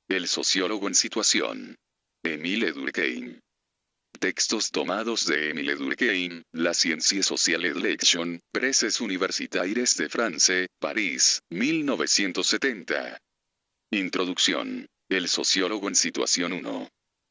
El sociólogo en situación. Émile Durkheim. Textos tomados de Émile Durkheim, La Sciences sociale et l'action, Presses Universitaires de France, París, 1970. Introducción. El sociólogo en situación 1.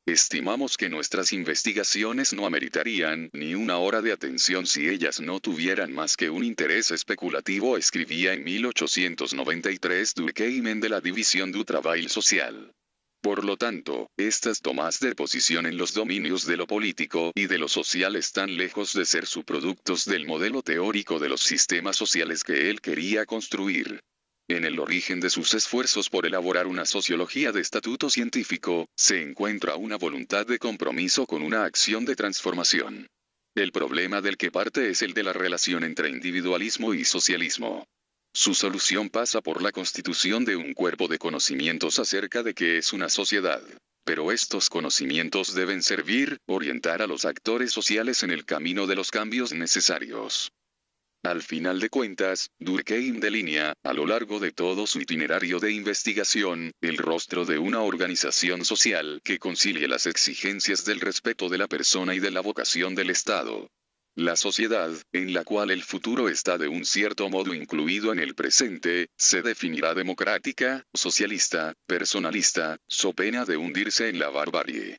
Estimamos que nuestras investigaciones no ameritarían ni una hora de atención si ellas no tuvieran más que un interés especulativo, escribía en 1893 Durkheim en de la División du Travail Social. Por lo tanto, estas tomas de posición en los dominios de lo político y de lo social están lejos de ser subproductos del modelo teórico de los sistemas sociales que él quería construir. En el origen de sus esfuerzos por elaborar una sociología de estatuto científico, se encuentra una voluntad de compromiso con una acción de transformación. El problema del que parte es el de la relación entre individualismo y socialismo. Su solución pasa por la constitución de un cuerpo de conocimientos acerca de qué es una sociedad. Pero estos conocimientos deben servir, orientar a los actores sociales en el camino de los cambios necesarios. Al final de cuentas, Durkheim delinea, a lo largo de todo su itinerario de investigación, el rostro de una organización social que concilie las exigencias del respeto de la persona y de la vocación del Estado. La sociedad, en la cual el futuro está de un cierto modo incluido en el presente, se definirá democrática, socialista, personalista, so pena de hundirse en la barbarie.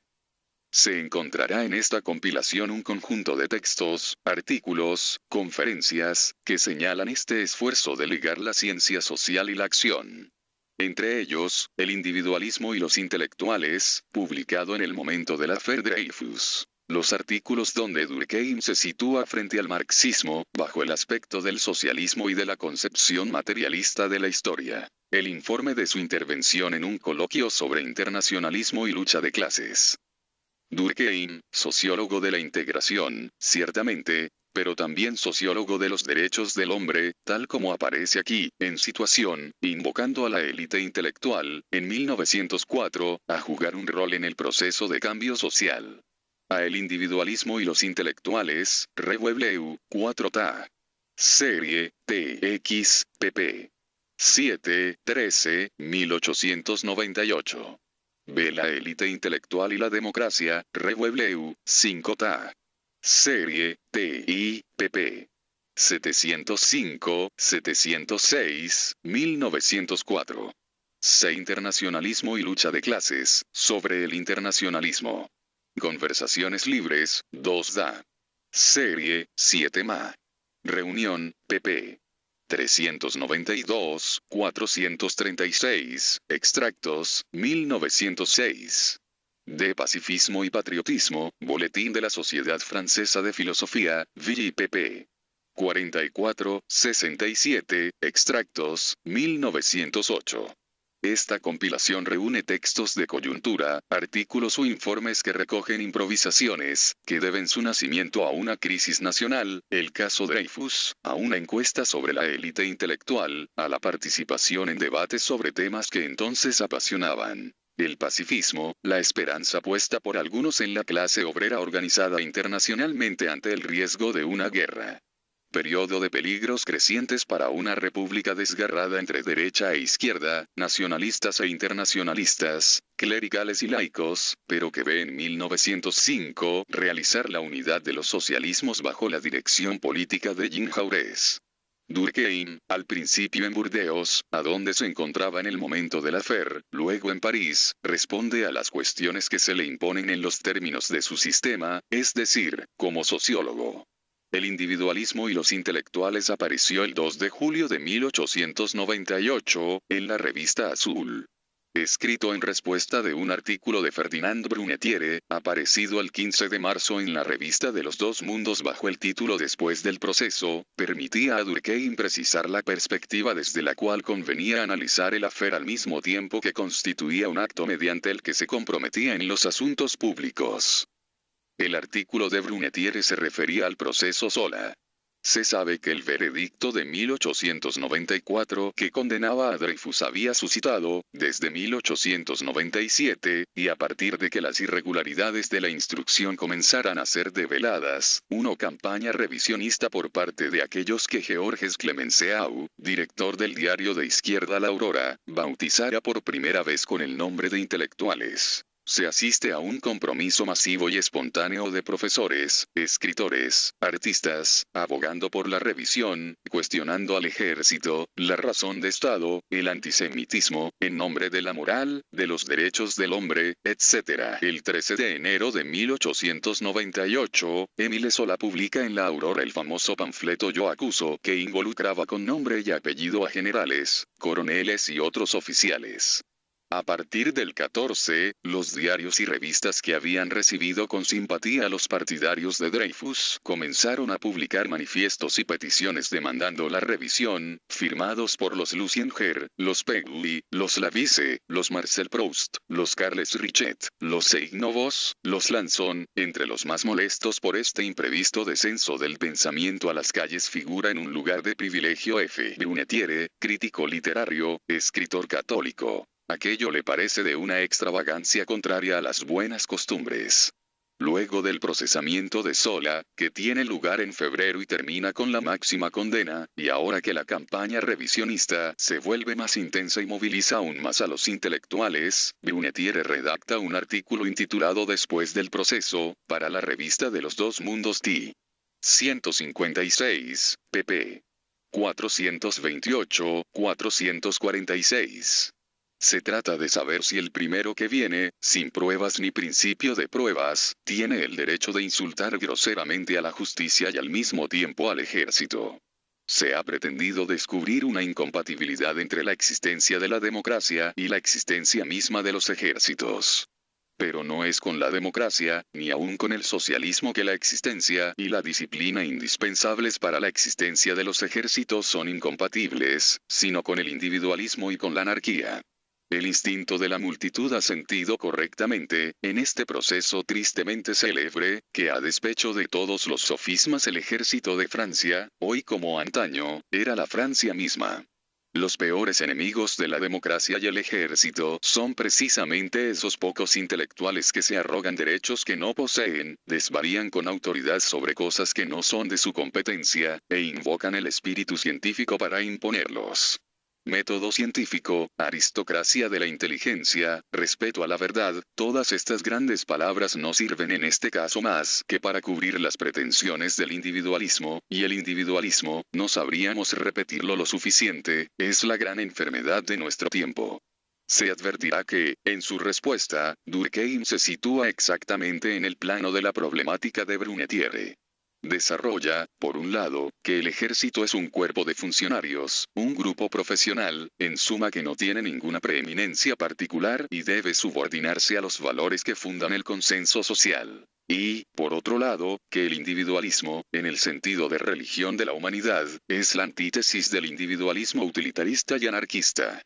Se encontrará en esta compilación un conjunto de textos, artículos, conferencias, que señalan este esfuerzo de ligar la ciencia social y la acción. Entre ellos, El individualismo y los intelectuales, publicado en el momento de la Affaire Dreyfus. Los artículos donde Durkheim se sitúa frente al marxismo, bajo el aspecto del socialismo y de la concepción materialista de la historia. El informe de su intervención en un coloquio sobre internacionalismo y lucha de clases. Durkheim, sociólogo de la integración, ciertamente, pero también sociólogo de los derechos del hombre, tal como aparece aquí, en situación, invocando a la élite intelectual, en 1904, a jugar un rol en el proceso de cambio social. A el individualismo y los intelectuales, Revuebleu, 4 ta. Serie, TX, pp. 7, 13, 1898. B. La élite intelectual y la democracia, Revuebleu, 5 ta. Serie, TI, pp. 705, 706, 1904. C. Internacionalismo y lucha de clases, sobre el internacionalismo. Conversaciones libres, 2 da. Serie, 7 ma. Reunión, pp. 392, 436, extractos, 1906. De Pacifismo y Patriotismo, Boletín de la Sociedad Francesa de Filosofía, VIPP. 44, 67, extractos, 1908. Esta compilación reúne textos de coyuntura, artículos o informes que recogen improvisaciones, que deben su nacimiento a una crisis nacional, el caso Dreyfus, a una encuesta sobre la élite intelectual, a la participación en debates sobre temas que entonces apasionaban. El pacifismo, la esperanza puesta por algunos en la clase obrera organizada internacionalmente ante el riesgo de una guerra. Periodo de peligros crecientes para una república desgarrada entre derecha e izquierda, nacionalistas e internacionalistas, clericales y laicos, pero que ve en 1905 realizar la unidad de los socialismos bajo la dirección política de Jean Jaurès. Durkheim, al principio en Burdeos, a donde se encontraba en el momento de la Affaire, luego en París, responde a las cuestiones que se le imponen en los términos de su sistema, es decir, como sociólogo. El individualismo y los intelectuales apareció el 2 de julio de 1898, en la revista Azul. Escrito en respuesta de un artículo de Ferdinand Brunetière, aparecido el 15 de marzo en la revista de los Dos Mundos bajo el título Después del proceso, permitía a Durkheim precisar la perspectiva desde la cual convenía analizar el Affaire al mismo tiempo que constituía un acto mediante el que se comprometía en los asuntos públicos. El artículo de Brunetière se refería al proceso sola. Se sabe que el veredicto de 1894 que condenaba a Dreyfus había suscitado, desde 1897, y a partir de que las irregularidades de la instrucción comenzaran a ser develadas, una campaña revisionista por parte de aquellos que Georges Clemenceau, director del diario de izquierda La Aurora, bautizara por primera vez con el nombre de intelectuales. Se asiste a un compromiso masivo y espontáneo de profesores, escritores, artistas, abogando por la revisión, cuestionando al ejército, la razón de Estado, el antisemitismo, en nombre de la moral, de los derechos del hombre, etc. El 13 de enero de 1898, Émile Zola publica en La Aurora el famoso panfleto Yo acuso, que involucraba con nombre y apellido a generales, coroneles y otros oficiales. A partir del 14, los diarios y revistas que habían recibido con simpatía a los partidarios de Dreyfus comenzaron a publicar manifiestos y peticiones demandando la revisión, firmados por los Lucien Ger, los Peggy, los Lavisse, los Marcel Proust, los Carles Richet, los Seignovos, los Lanson, entre los más molestos por este imprevisto descenso del pensamiento a las calles figura en un lugar de privilegio F. Brunetière, crítico literario, escritor católico. Aquello le parece de una extravagancia contraria a las buenas costumbres. Luego del procesamiento de Zola, que tiene lugar en febrero y termina con la máxima condena, y ahora que la campaña revisionista se vuelve más intensa y moviliza aún más a los intelectuales, Brunetière redacta un artículo intitulado Después del proceso, para la revista de los dos mundos T. 156, pp. 428-446. Se trata de saber si el primero que viene, sin pruebas ni principio de pruebas, tiene el derecho de insultar groseramente a la justicia y al mismo tiempo al ejército. Se ha pretendido descubrir una incompatibilidad entre la existencia de la democracia y la existencia misma de los ejércitos. Pero no es con la democracia, ni aun con el socialismo que la existencia y la disciplina indispensables para la existencia de los ejércitos son incompatibles, sino con el individualismo y con la anarquía. El instinto de la multitud ha sentido correctamente, en este proceso tristemente célebre, que a despecho de todos los sofismas el ejército de Francia, hoy como antaño, era la Francia misma. Los peores enemigos de la democracia y el ejército son precisamente esos pocos intelectuales que se arrogan derechos que no poseen, desvarían con autoridad sobre cosas que no son de su competencia, e invocan el espíritu científico para imponerlos. Método científico, aristocracia de la inteligencia, respeto a la verdad, todas estas grandes palabras no sirven en este caso más que para cubrir las pretensiones del individualismo, y el individualismo, no sabríamos repetirlo lo suficiente, es la gran enfermedad de nuestro tiempo. Se advertirá que, en su respuesta, Durkheim se sitúa exactamente en el plano de la problemática de Brunetière. Desarrolla, por un lado, que el ejército es un cuerpo de funcionarios, un grupo profesional, en suma que no tiene ninguna preeminencia particular y debe subordinarse a los valores que fundan el consenso social. Y, por otro lado, que el individualismo, en el sentido de religión de la humanidad, es la antítesis del individualismo utilitarista y anarquista.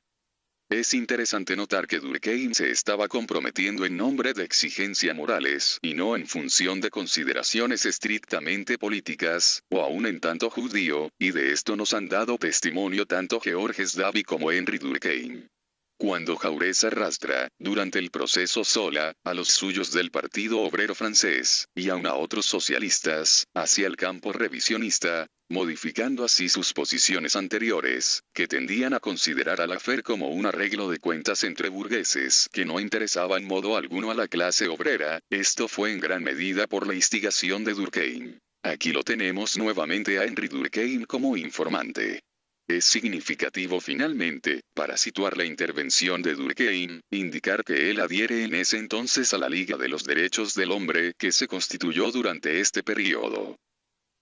Es interesante notar que Durkheim se estaba comprometiendo en nombre de exigencias morales, y no en función de consideraciones estrictamente políticas, o aún en tanto judío, y de esto nos han dado testimonio tanto Georges Davy como Henry Durkheim. Cuando Jaurès arrastra, durante el proceso Zola, a los suyos del Partido Obrero Francés, y aun a otros socialistas, hacia el campo revisionista, modificando así sus posiciones anteriores, que tendían a considerar al affaire como un arreglo de cuentas entre burgueses que no interesaba en modo alguno a la clase obrera, esto fue en gran medida por la instigación de Durkheim. Aquí lo tenemos nuevamente a Henry Durkheim como informante. Es significativo finalmente, para situar la intervención de Durkheim, indicar que él adhiere en ese entonces a la Liga de los Derechos del Hombre que se constituyó durante este periodo.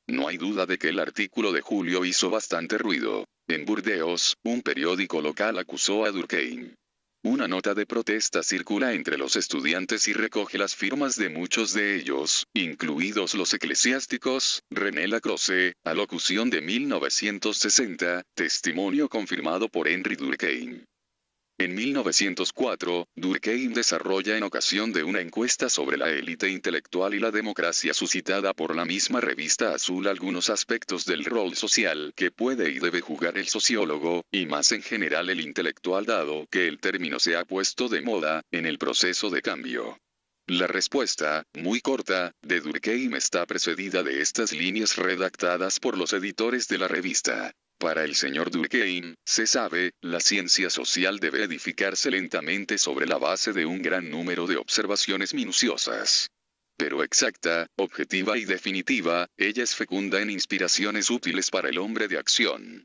No hay duda de que el artículo de julio hizo bastante ruido. En Burdeos, un periódico local acusó a Durkheim. Una nota de protesta circula entre los estudiantes y recoge las firmas de muchos de ellos, incluidos los eclesiásticos. René Lacroze, alocución de 1960, testimonio confirmado por Henry Durkheim. En 1904, Durkheim desarrolla en ocasión de una encuesta sobre la élite intelectual y la democracia suscitada por la misma revista Azul algunos aspectos del rol social que puede y debe jugar el sociólogo, y más en general el intelectual dado que el término se ha puesto de moda, en el proceso de cambio. La respuesta, muy corta, de Durkheim está precedida de estas líneas redactadas por los editores de la revista. Para el señor Durkheim, se sabe, la ciencia social debe edificarse lentamente sobre la base de un gran número de observaciones minuciosas. Pero exacta, objetiva y definitiva, ella es fecunda en inspiraciones útiles para el hombre de acción.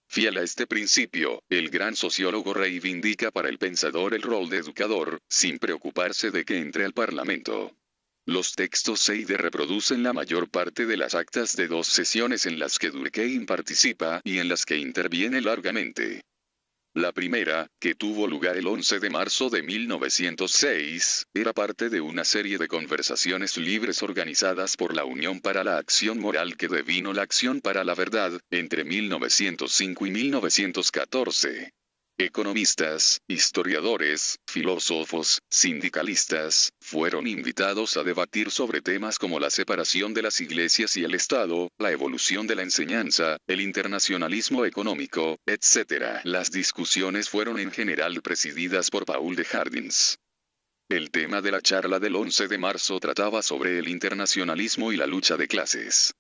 Fiel a este principio, el gran sociólogo reivindica para el pensador el rol de educador, sin preocuparse de que entre al Parlamento. Los textos Seide reproducen la mayor parte de las actas de 2 sesiones en las que Durkheim participa y en las que interviene largamente. La primera, que tuvo lugar el 11 de marzo de 1906, era parte de una serie de conversaciones libres organizadas por la Unión para la Acción Moral que devino la Acción para la Verdad, entre 1905 y 1914. Economistas, historiadores, filósofos, sindicalistas, fueron invitados a debatir sobre temas como la separación de las iglesias y el Estado, la evolución de la enseñanza, el internacionalismo económico, etc. Las discusiones fueron en general presididas por Paul de Hardins. El tema de la charla del 11 de marzo trataba sobre el internacionalismo y la lucha de clases.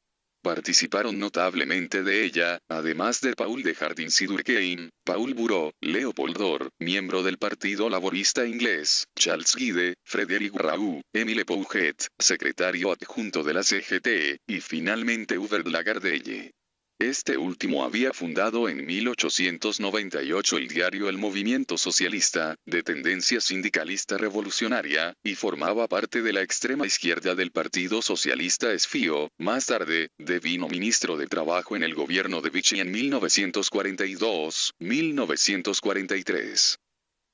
Participaron notablemente de ella, además de Paul de Hardins y Durkheim, Paul Bureau, Leopold Dorr, miembro del Partido Laborista Inglés, Charles Guide, Frederick Raoult, Émile Pouget, secretario adjunto de la CGT, y finalmente Hubert Lagardelle. Este último había fundado en 1898 el diario El Movimiento Socialista, de tendencia sindicalista revolucionaria, y formaba parte de la extrema izquierda del Partido Socialista Esfío. Más tarde, devino ministro de Trabajo en el gobierno de Vichy en 1942-1943.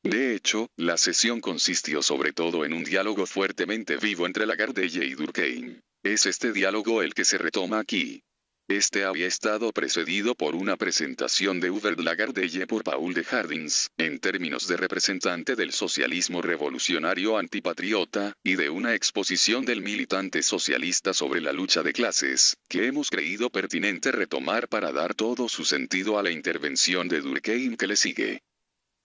De hecho, la sesión consistió sobre todo en un diálogo fuertemente vivo entre Lagardelle y Durkheim. Es este diálogo el que se retoma aquí. Este había estado precedido por una presentación de Hubert Lagardelle por Paul de Hardins, en términos de representante del socialismo revolucionario antipatriota, y de una exposición del militante socialista sobre la lucha de clases, que hemos creído pertinente retomar para dar todo su sentido a la intervención de Durkheim que le sigue.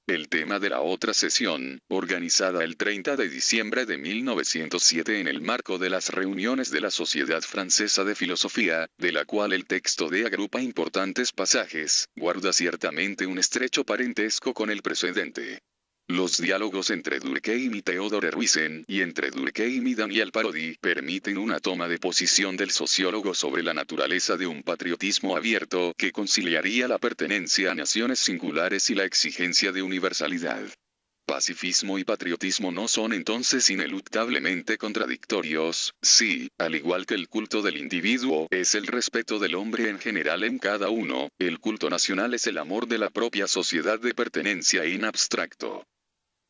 El tema de la otra sesión, organizada el 30 de diciembre de 1907 en el marco de las reuniones de la Sociedad Francesa de Filosofía, de la cual el texto de agrupa importantes pasajes, guarda ciertamente un estrecho parentesco con el precedente. Los diálogos entre Durkheim y Theodore Roizen y entre Durkheim y Daniel Parodi permiten una toma de posición del sociólogo sobre la naturaleza de un patriotismo abierto que conciliaría la pertenencia a naciones singulares y la exigencia de universalidad. Pacifismo y patriotismo no son entonces ineluctablemente contradictorios, si, al igual que el culto del individuo es el respeto del hombre en general en cada uno, el culto nacional es el amor de la propia sociedad de pertenencia en abstracto.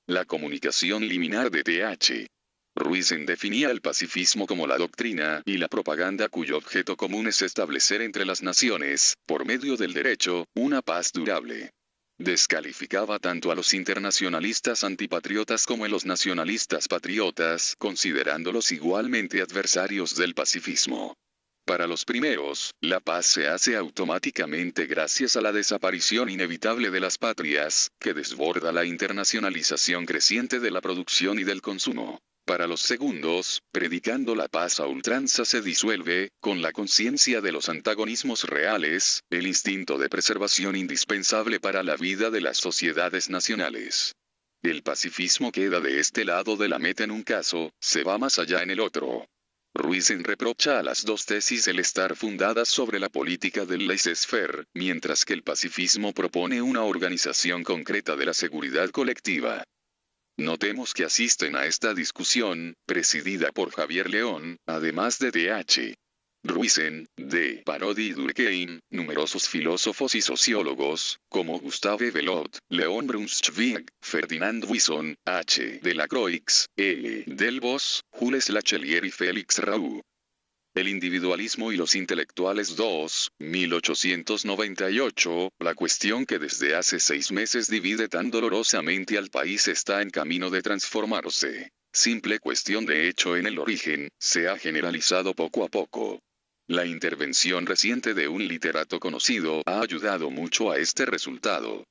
La comunicación liminar de Th. Roizen definía el pacifismo como la doctrina y la propaganda cuyo objeto común es establecer entre las naciones, por medio del derecho, una paz durable. Descalificaba tanto a los internacionalistas antipatriotas como a los nacionalistas patriotas, considerándolos igualmente adversarios del pacifismo. Para los primeros, la paz se hace automáticamente gracias a la desaparición inevitable de las patrias, que desborda la internacionalización creciente de la producción y del consumo. Para los segundos, predicando la paz a ultranza se disuelve, con la conciencia de los antagonismos reales, el instinto de preservación indispensable para la vida de las sociedades nacionales. El pacifismo queda de este lado de la meta en un caso, se va más allá en el otro. Roizen reprocha a las dos tesis el estar fundadas sobre la política del laissez-faire, mientras que el pacifismo propone una organización concreta de la seguridad colectiva. Notemos que asisten a esta discusión, presidida por Javier León, además de Th. Roizen, de Parodi y Durkheim, numerosos filósofos y sociólogos, como Gustave Belot, León Brunswick, Ferdinand Wison, H. Delacroix, E. Delbos, Jules Lachelier y Félix Raoult. El individualismo y los intelectuales 2, 1898, la cuestión que desde hace 6 meses divide tan dolorosamente al país está en camino de transformarse. Simple cuestión de hecho en el origen, se ha generalizado poco a poco. La intervención reciente de un literato conocido ha ayudado mucho a este resultado.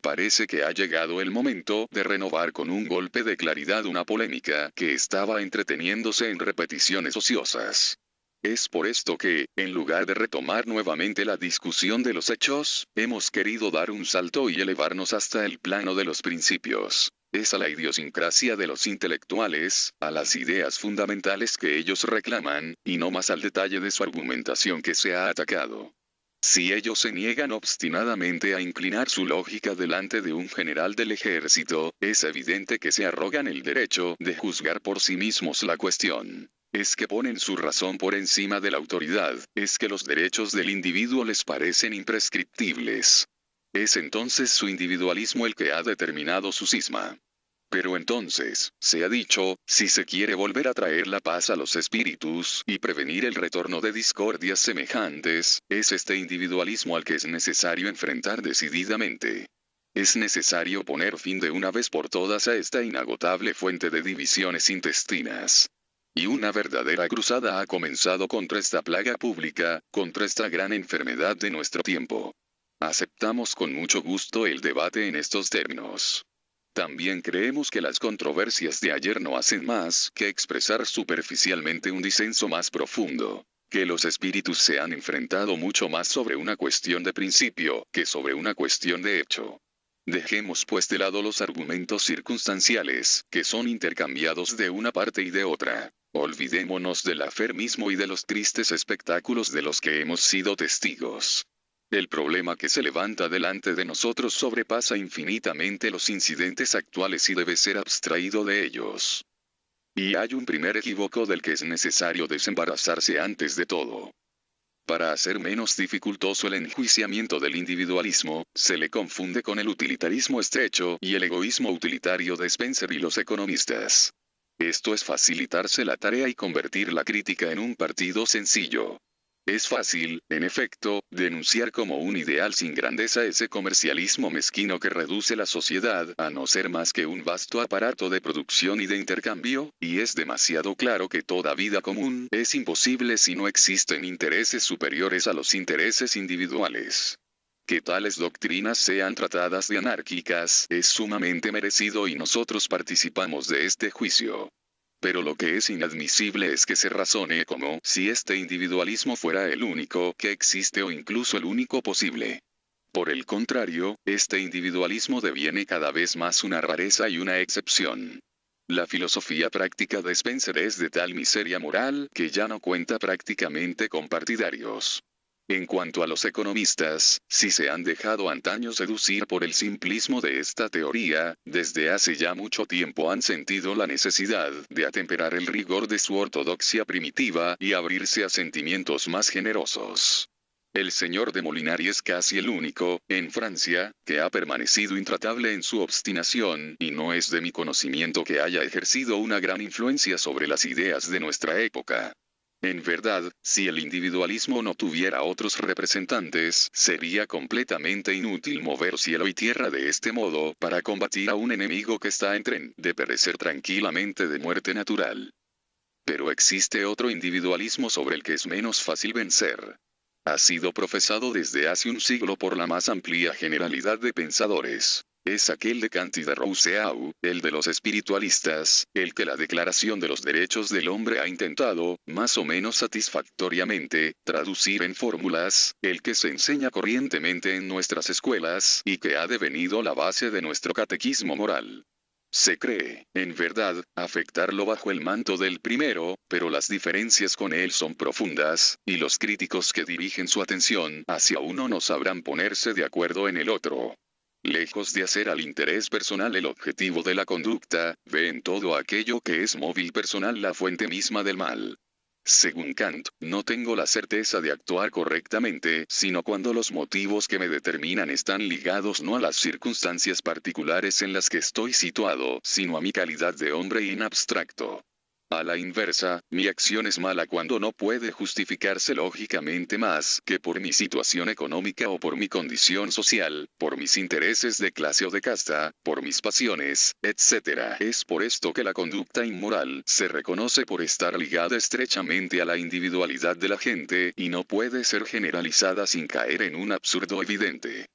Parece que ha llegado el momento de renovar con un golpe de claridad una polémica que estaba entreteniéndose en repeticiones ociosas. Es por esto que, en lugar de retomar nuevamente la discusión de los hechos, hemos querido dar un salto y elevarnos hasta el plano de los principios. Es a la idiosincrasia de los intelectuales, a las ideas fundamentales que ellos reclaman, y no más al detalle de su argumentación que se ha atacado. Si ellos se niegan obstinadamente a inclinar su lógica delante de un general del ejército, es evidente que se arrogan el derecho de juzgar por sí mismos la cuestión. Es que ponen su razón por encima de la autoridad, es que los derechos del individuo les parecen imprescriptibles. Es entonces su individualismo el que ha determinado su cisma. Pero entonces, se ha dicho, si se quiere volver a traer la paz a los espíritus y prevenir el retorno de discordias semejantes, es este individualismo al que es necesario enfrentar decididamente. Es necesario poner fin de una vez por todas a esta inagotable fuente de divisiones intestinas. Y una verdadera cruzada ha comenzado contra esta plaga pública, contra esta gran enfermedad de nuestro tiempo. Aceptamos con mucho gusto el debate en estos términos. También creemos que las controversias de ayer no hacen más que expresar superficialmente un disenso más profundo, que los espíritus se han enfrentado mucho más sobre una cuestión de principio que sobre una cuestión de hecho. Dejemos pues de lado los argumentos circunstanciales, que son intercambiados de una parte y de otra. Olvidémonos del afer mismo y de los tristes espectáculos de los que hemos sido testigos. El problema que se levanta delante de nosotros sobrepasa infinitamente los incidentes actuales y debe ser abstraído de ellos. Y hay un primer equívoco del que es necesario desembarazarse antes de todo. Para hacer menos dificultoso el enjuiciamiento del individualismo, se le confunde con el utilitarismo estrecho y el egoísmo utilitario de Spencer y los economistas. Esto es facilitarse la tarea y convertir la crítica en un partido sencillo. Es fácil, en efecto, denunciar como un ideal sin grandeza ese comercialismo mezquino que reduce la sociedad a no ser más que un vasto aparato de producción y de intercambio, y es demasiado claro que toda vida común es imposible si no existen intereses superiores a los intereses individuales. Que tales doctrinas sean tratadas de anárquicas es sumamente merecido y nosotros participamos de este juicio. Pero lo que es inadmisible es que se razone como si este individualismo fuera el único que existe o incluso el único posible. Por el contrario, este individualismo deviene cada vez más una rareza y una excepción. La filosofía práctica de Spencer es de tal miseria moral que ya no cuenta prácticamente con partidarios. En cuanto a los economistas, si se han dejado antaño seducir por el simplismo de esta teoría, desde hace ya mucho tiempo han sentido la necesidad de atemperar el rigor de su ortodoxia primitiva y abrirse a sentimientos más generosos. El señor de Molinari es casi el único, en Francia, que ha permanecido intratable en su obstinación, y no es de mi conocimiento que haya ejercido una gran influencia sobre las ideas de nuestra época. En verdad, si el individualismo no tuviera otros representantes, sería completamente inútil mover cielo y tierra de este modo para combatir a un enemigo que está en tren de perecer tranquilamente de muerte natural. Pero existe otro individualismo sobre el que es menos fácil vencer. Ha sido profesado desde hace un siglo por la más amplia generalidad de pensadores. Es aquel de Kant y de Rousseau, el de los espiritualistas, el que la Declaración de los Derechos del Hombre ha intentado, más o menos satisfactoriamente, traducir en fórmulas, el que se enseña corrientemente en nuestras escuelas, y que ha devenido la base de nuestro catequismo moral. Se cree, en verdad, afectarlo bajo el manto del primero, pero las diferencias con él son profundas, y los críticos que dirigen su atención hacia uno no sabrán ponerse de acuerdo en el otro. Lejos de hacer al interés personal el objetivo de la conducta, ve en todo aquello que es móvil personal la fuente misma del mal. Según Kant, no tengo la certeza de actuar correctamente, sino cuando los motivos que me determinan están ligados no a las circunstancias particulares en las que estoy situado, sino a mi calidad de hombre in abstracto. A la inversa, mi acción es mala cuando no puede justificarse lógicamente más que por mi situación económica o por mi condición social, por mis intereses de clase o de casta, por mis pasiones, etc. Es por esto que la conducta inmoral se reconoce por estar ligada estrechamente a la individualidad de la gente y no puede ser generalizada sin caer en un absurdo evidente.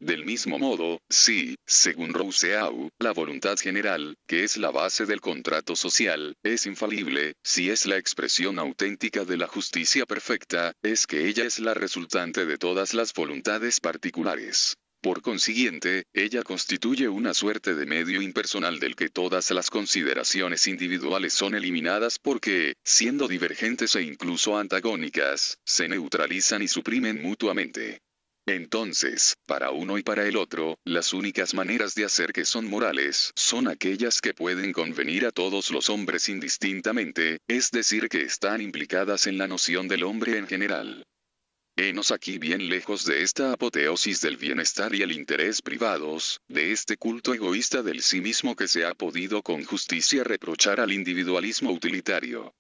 Del mismo modo, si, según Rousseau, la voluntad general, que es la base del contrato social, es infalible, si es la expresión auténtica de la justicia perfecta, es que ella es la resultante de todas las voluntades particulares. Por consiguiente, ella constituye una suerte de medio impersonal del que todas las consideraciones individuales son eliminadas porque, siendo divergentes e incluso antagónicas, se neutralizan y suprimen mutuamente. Entonces, para uno y para el otro, las únicas maneras de hacer que son morales son aquellas que pueden convenir a todos los hombres indistintamente, es decir, que están implicadas en la noción del hombre en general. Henos aquí bien lejos de esta apoteosis del bienestar y el interés privados, de este culto egoísta del sí mismo que se ha podido con justicia reprochar al individualismo utilitario.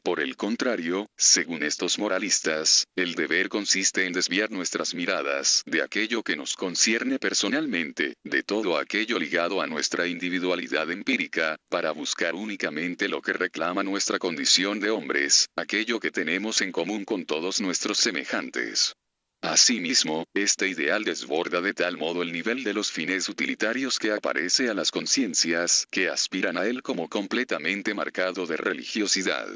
Por el contrario, según estos moralistas, el deber consiste en desviar nuestras miradas de aquello que nos concierne personalmente, de todo aquello ligado a nuestra individualidad empírica, para buscar únicamente lo que reclama nuestra condición de hombres, aquello que tenemos en común con todos nuestros semejantes. Asimismo, este ideal desborda de tal modo el nivel de los fines utilitarios que aparece a las conciencias que aspiran a él como completamente marcado de religiosidad.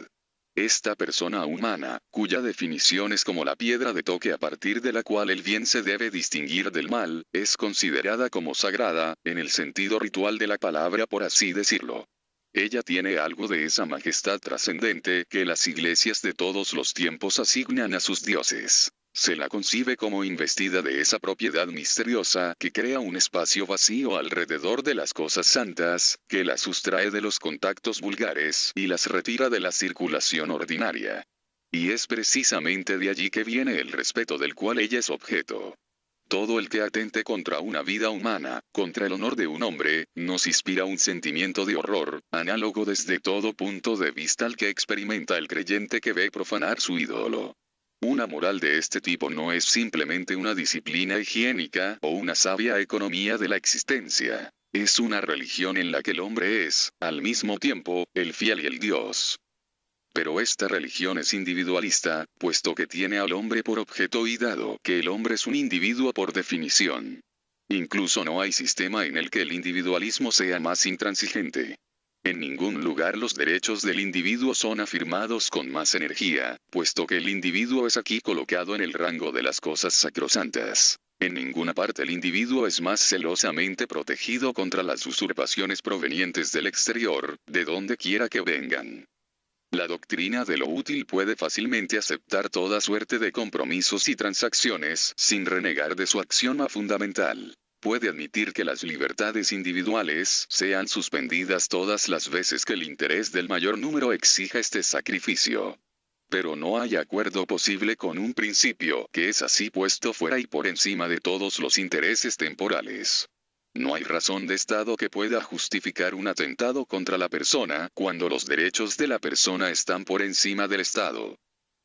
Esta persona humana, cuya definición es como la piedra de toque a partir de la cual el bien se debe distinguir del mal, es considerada como sagrada, en el sentido ritual de la palabra por así decirlo. Ella tiene algo de esa majestad trascendente que las iglesias de todos los tiempos asignan a sus dioses. Se la concibe como investida de esa propiedad misteriosa que crea un espacio vacío alrededor de las cosas santas, que las sustrae de los contactos vulgares y las retira de la circulación ordinaria. Y es precisamente de allí que viene el respeto del cual ella es objeto. Todo el que atente contra una vida humana, contra el honor de un hombre, nos inspira un sentimiento de horror, análogo desde todo punto de vista al que experimenta el creyente que ve profanar su ídolo. Una moral de este tipo no es simplemente una disciplina higiénica o una sabia economía de la existencia. Es una religión en la que el hombre es, al mismo tiempo, el fiel y el Dios. Pero esta religión es individualista, puesto que tiene al hombre por objeto y dado que el hombre es un individuo por definición. Incluso no hay sistema en el que el individualismo sea más intransigente. En ningún lugar los derechos del individuo son afirmados con más energía, puesto que el individuo es aquí colocado en el rango de las cosas sacrosantas. En ninguna parte el individuo es más celosamente protegido contra las usurpaciones provenientes del exterior, de donde quiera que vengan. La doctrina de lo útil puede fácilmente aceptar toda suerte de compromisos y transacciones, sin renegar de su axioma fundamental. Puede admitir que las libertades individuales sean suspendidas todas las veces que el interés del mayor número exija este sacrificio. Pero no hay acuerdo posible con un principio que es así puesto fuera y por encima de todos los intereses temporales. No hay razón de Estado que pueda justificar un atentado contra la persona cuando los derechos de la persona están por encima del Estado.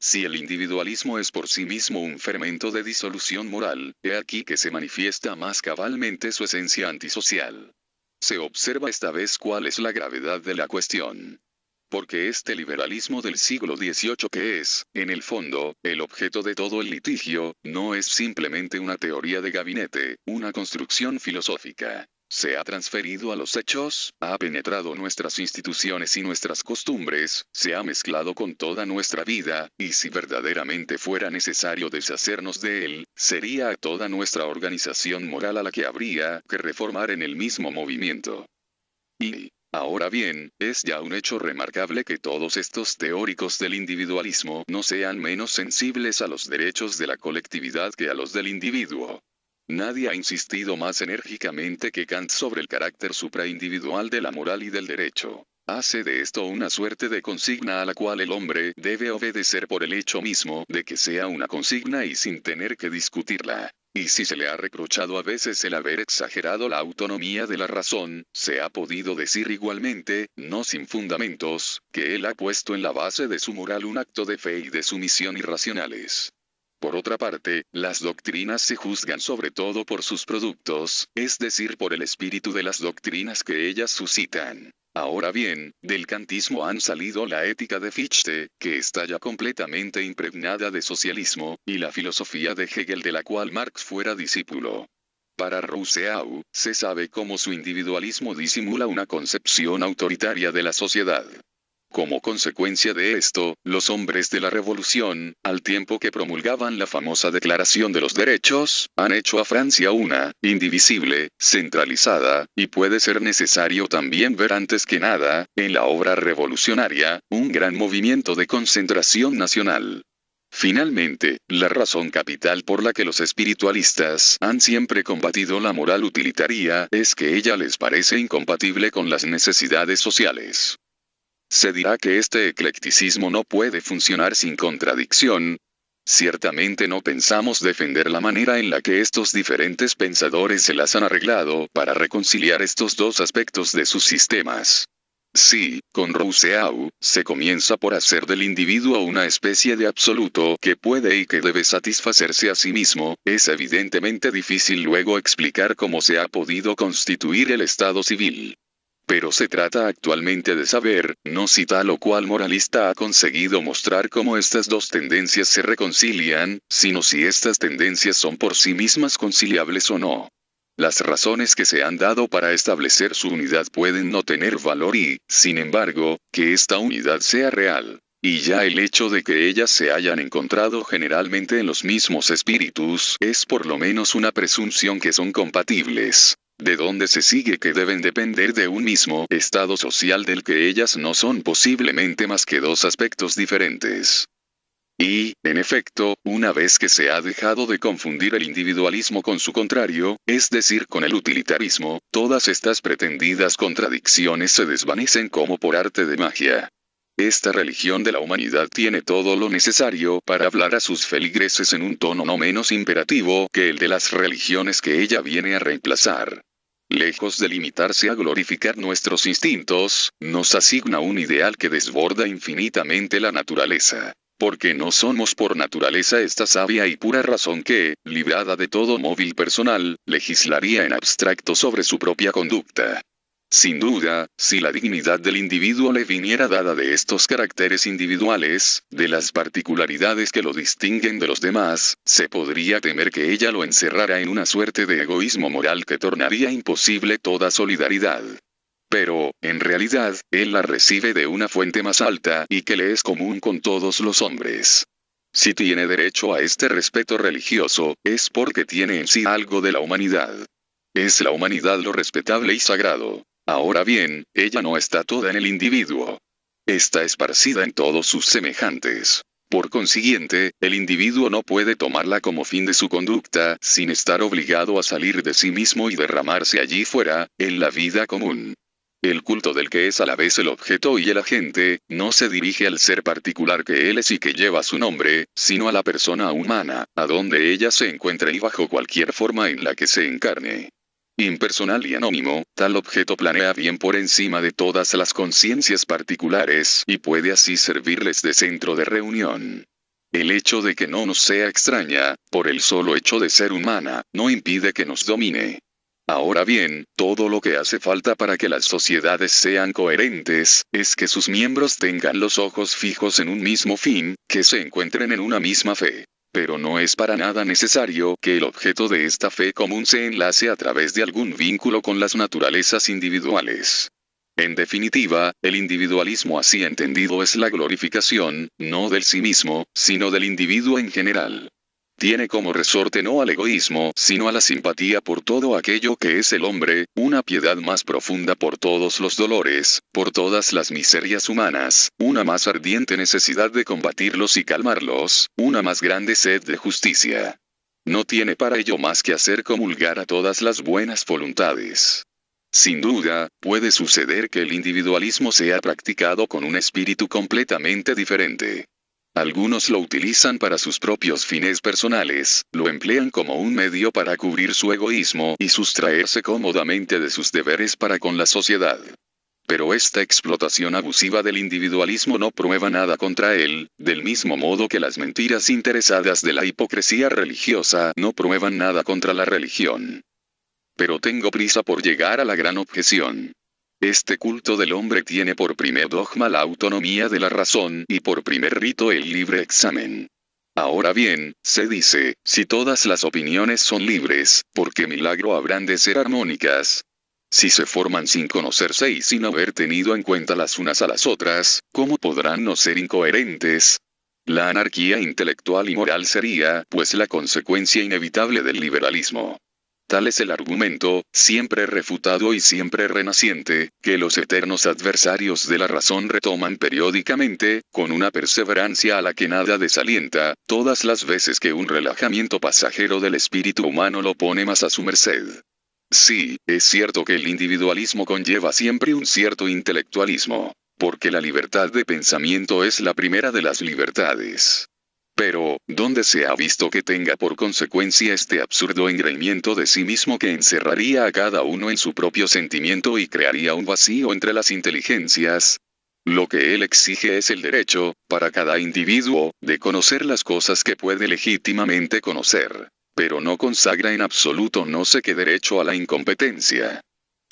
Si el individualismo es por sí mismo un fermento de disolución moral, he aquí que se manifiesta más cabalmente su esencia antisocial. Se observa esta vez cuál es la gravedad de la cuestión. Porque este liberalismo del siglo XVIII que es, en el fondo, el objeto de todo el litigio, no es simplemente una teoría de gabinete, una construcción filosófica. Se ha transferido a los hechos, ha penetrado nuestras instituciones y nuestras costumbres, se ha mezclado con toda nuestra vida, y si verdaderamente fuera necesario deshacernos de él, sería a toda nuestra organización moral a la que habría que reformar en el mismo movimiento. Ahora bien, es ya un hecho remarcable que todos estos teóricos del individualismo no sean menos sensibles a los derechos de la colectividad que a los del individuo. Nadie ha insistido más enérgicamente que Kant sobre el carácter supraindividual de la moral y del derecho. Hace de esto una suerte de consigna a la cual el hombre debe obedecer por el hecho mismo de que sea una consigna y sin tener que discutirla. Y si se le ha reprochado a veces el haber exagerado la autonomía de la razón, se ha podido decir igualmente, no sin fundamentos, que él ha puesto en la base de su moral un acto de fe y de sumisión irracionales. Por otra parte, las doctrinas se juzgan sobre todo por sus productos, es decir, por el espíritu de las doctrinas que ellas suscitan. Ahora bien, del kantismo han salido la ética de Fichte, que está ya completamente impregnada de socialismo, y la filosofía de Hegel de la cual Marx fuera discípulo. Para Rousseau, se sabe cómo su individualismo disimula una concepción autoritaria de la sociedad. Como consecuencia de esto, los hombres de la revolución, al tiempo que promulgaban la famosa Declaración de los Derechos, han hecho a Francia una, indivisible, centralizada, y puede ser necesario también ver antes que nada, en la obra revolucionaria, un gran movimiento de concentración nacional. Finalmente, la razón capital por la que los espiritualistas han siempre combatido la moral utilitaria es que ella les parece incompatible con las necesidades sociales. Se dirá que este eclecticismo no puede funcionar sin contradicción. Ciertamente no pensamos defender la manera en la que estos diferentes pensadores se las han arreglado para reconciliar estos dos aspectos de sus sistemas. Sí, con Rousseau, se comienza por hacer del individuo una especie de absoluto que puede y que debe satisfacerse a sí mismo, es evidentemente difícil luego explicar cómo se ha podido constituir el Estado civil. Pero se trata actualmente de saber, no si tal o cual moralista ha conseguido mostrar cómo estas dos tendencias se reconcilian, sino si estas tendencias son por sí mismas conciliables o no. Las razones que se han dado para establecer su unidad pueden no tener valor y, sin embargo, que esta unidad sea real. Y ya el hecho de que ellas se hayan encontrado generalmente en los mismos espíritus es por lo menos una presunción que son compatibles. De donde se sigue que deben depender de un mismo estado social del que ellas no son posiblemente más que dos aspectos diferentes. Y, en efecto, una vez que se ha dejado de confundir el individualismo con su contrario, es decir, con el utilitarismo, todas estas pretendidas contradicciones se desvanecen como por arte de magia. Esta religión de la humanidad tiene todo lo necesario para hablar a sus feligreses en un tono no menos imperativo que el de las religiones que ella viene a reemplazar. Lejos de limitarse a glorificar nuestros instintos, nos asigna un ideal que desborda infinitamente la naturaleza. Porque no somos por naturaleza esta sabia y pura razón que, librada de todo móvil personal, legislaría en abstracto sobre su propia conducta. Sin duda, si la dignidad del individuo le viniera dada de estos caracteres individuales, de las particularidades que lo distinguen de los demás, se podría temer que ella lo encerrara en una suerte de egoísmo moral que tornaría imposible toda solidaridad. Pero, en realidad, él la recibe de una fuente más alta y que le es común con todos los hombres. Si tiene derecho a este respeto religioso, es porque tiene en sí algo de la humanidad. Es la humanidad lo respetable y sagrado. Ahora bien, ella no está toda en el individuo. Está esparcida en todos sus semejantes. Por consiguiente, el individuo no puede tomarla como fin de su conducta, sin estar obligado a salir de sí mismo y derramarse allí fuera, en la vida común. El culto del que es a la vez el objeto y el agente, no se dirige al ser particular que él es y que lleva su nombre, sino a la persona humana, a donde ella se encuentre y bajo cualquier forma en la que se encarne. Impersonal y anónimo, tal objeto planea bien por encima de todas las conciencias particulares y puede así servirles de centro de reunión. El hecho de que no nos sea extraña, por el solo hecho de ser humana, no impide que nos domine. Ahora bien, todo lo que hace falta para que las sociedades sean coherentes, es que sus miembros tengan los ojos fijos en un mismo fin, que se encuentren en una misma fe. Pero no es para nada necesario que el objeto de esta fe común se enlace a través de algún vínculo con las naturalezas individuales. En definitiva, el individualismo así entendido es la glorificación, no del sí mismo, sino del individuo en general. Tiene como resorte no al egoísmo, sino a la simpatía por todo aquello que es el hombre, una piedad más profunda por todos los dolores, por todas las miserias humanas, una más ardiente necesidad de combatirlos y calmarlos, una más grande sed de justicia. No tiene para ello más que hacer comulgar a todas las buenas voluntades. Sin duda, puede suceder que el individualismo sea practicado con un espíritu completamente diferente. Algunos lo utilizan para sus propios fines personales, lo emplean como un medio para cubrir su egoísmo y sustraerse cómodamente de sus deberes para con la sociedad. Pero esta explotación abusiva del individualismo no prueba nada contra él, del mismo modo que las mentiras interesadas de la hipocresía religiosa no prueban nada contra la religión. Pero tengo prisa por llegar a la gran objeción. Este culto del hombre tiene por primer dogma la autonomía de la razón y por primer rito el libre examen. Ahora bien, se dice, si todas las opiniones son libres, ¿por qué milagro habrán de ser armónicas? Si se forman sin conocerse y sin haber tenido en cuenta las unas a las otras, ¿cómo podrán no ser incoherentes? La anarquía intelectual y moral sería, pues, la consecuencia inevitable del liberalismo. Tal es el argumento, siempre refutado y siempre renaciente, que los eternos adversarios de la razón retoman periódicamente, con una perseverancia a la que nada desalienta, todas las veces que un relajamiento pasajero del espíritu humano lo pone más a su merced. Sí, es cierto que el individualismo conlleva siempre un cierto intelectualismo, porque la libertad de pensamiento es la primera de las libertades. Pero, ¿dónde se ha visto que tenga por consecuencia este absurdo engreimiento de sí mismo que encerraría a cada uno en su propio sentimiento y crearía un vacío entre las inteligencias? Lo que él exige es el derecho, para cada individuo, de conocer las cosas que puede legítimamente conocer. Pero no consagra en absoluto no sé qué derecho a la incompetencia.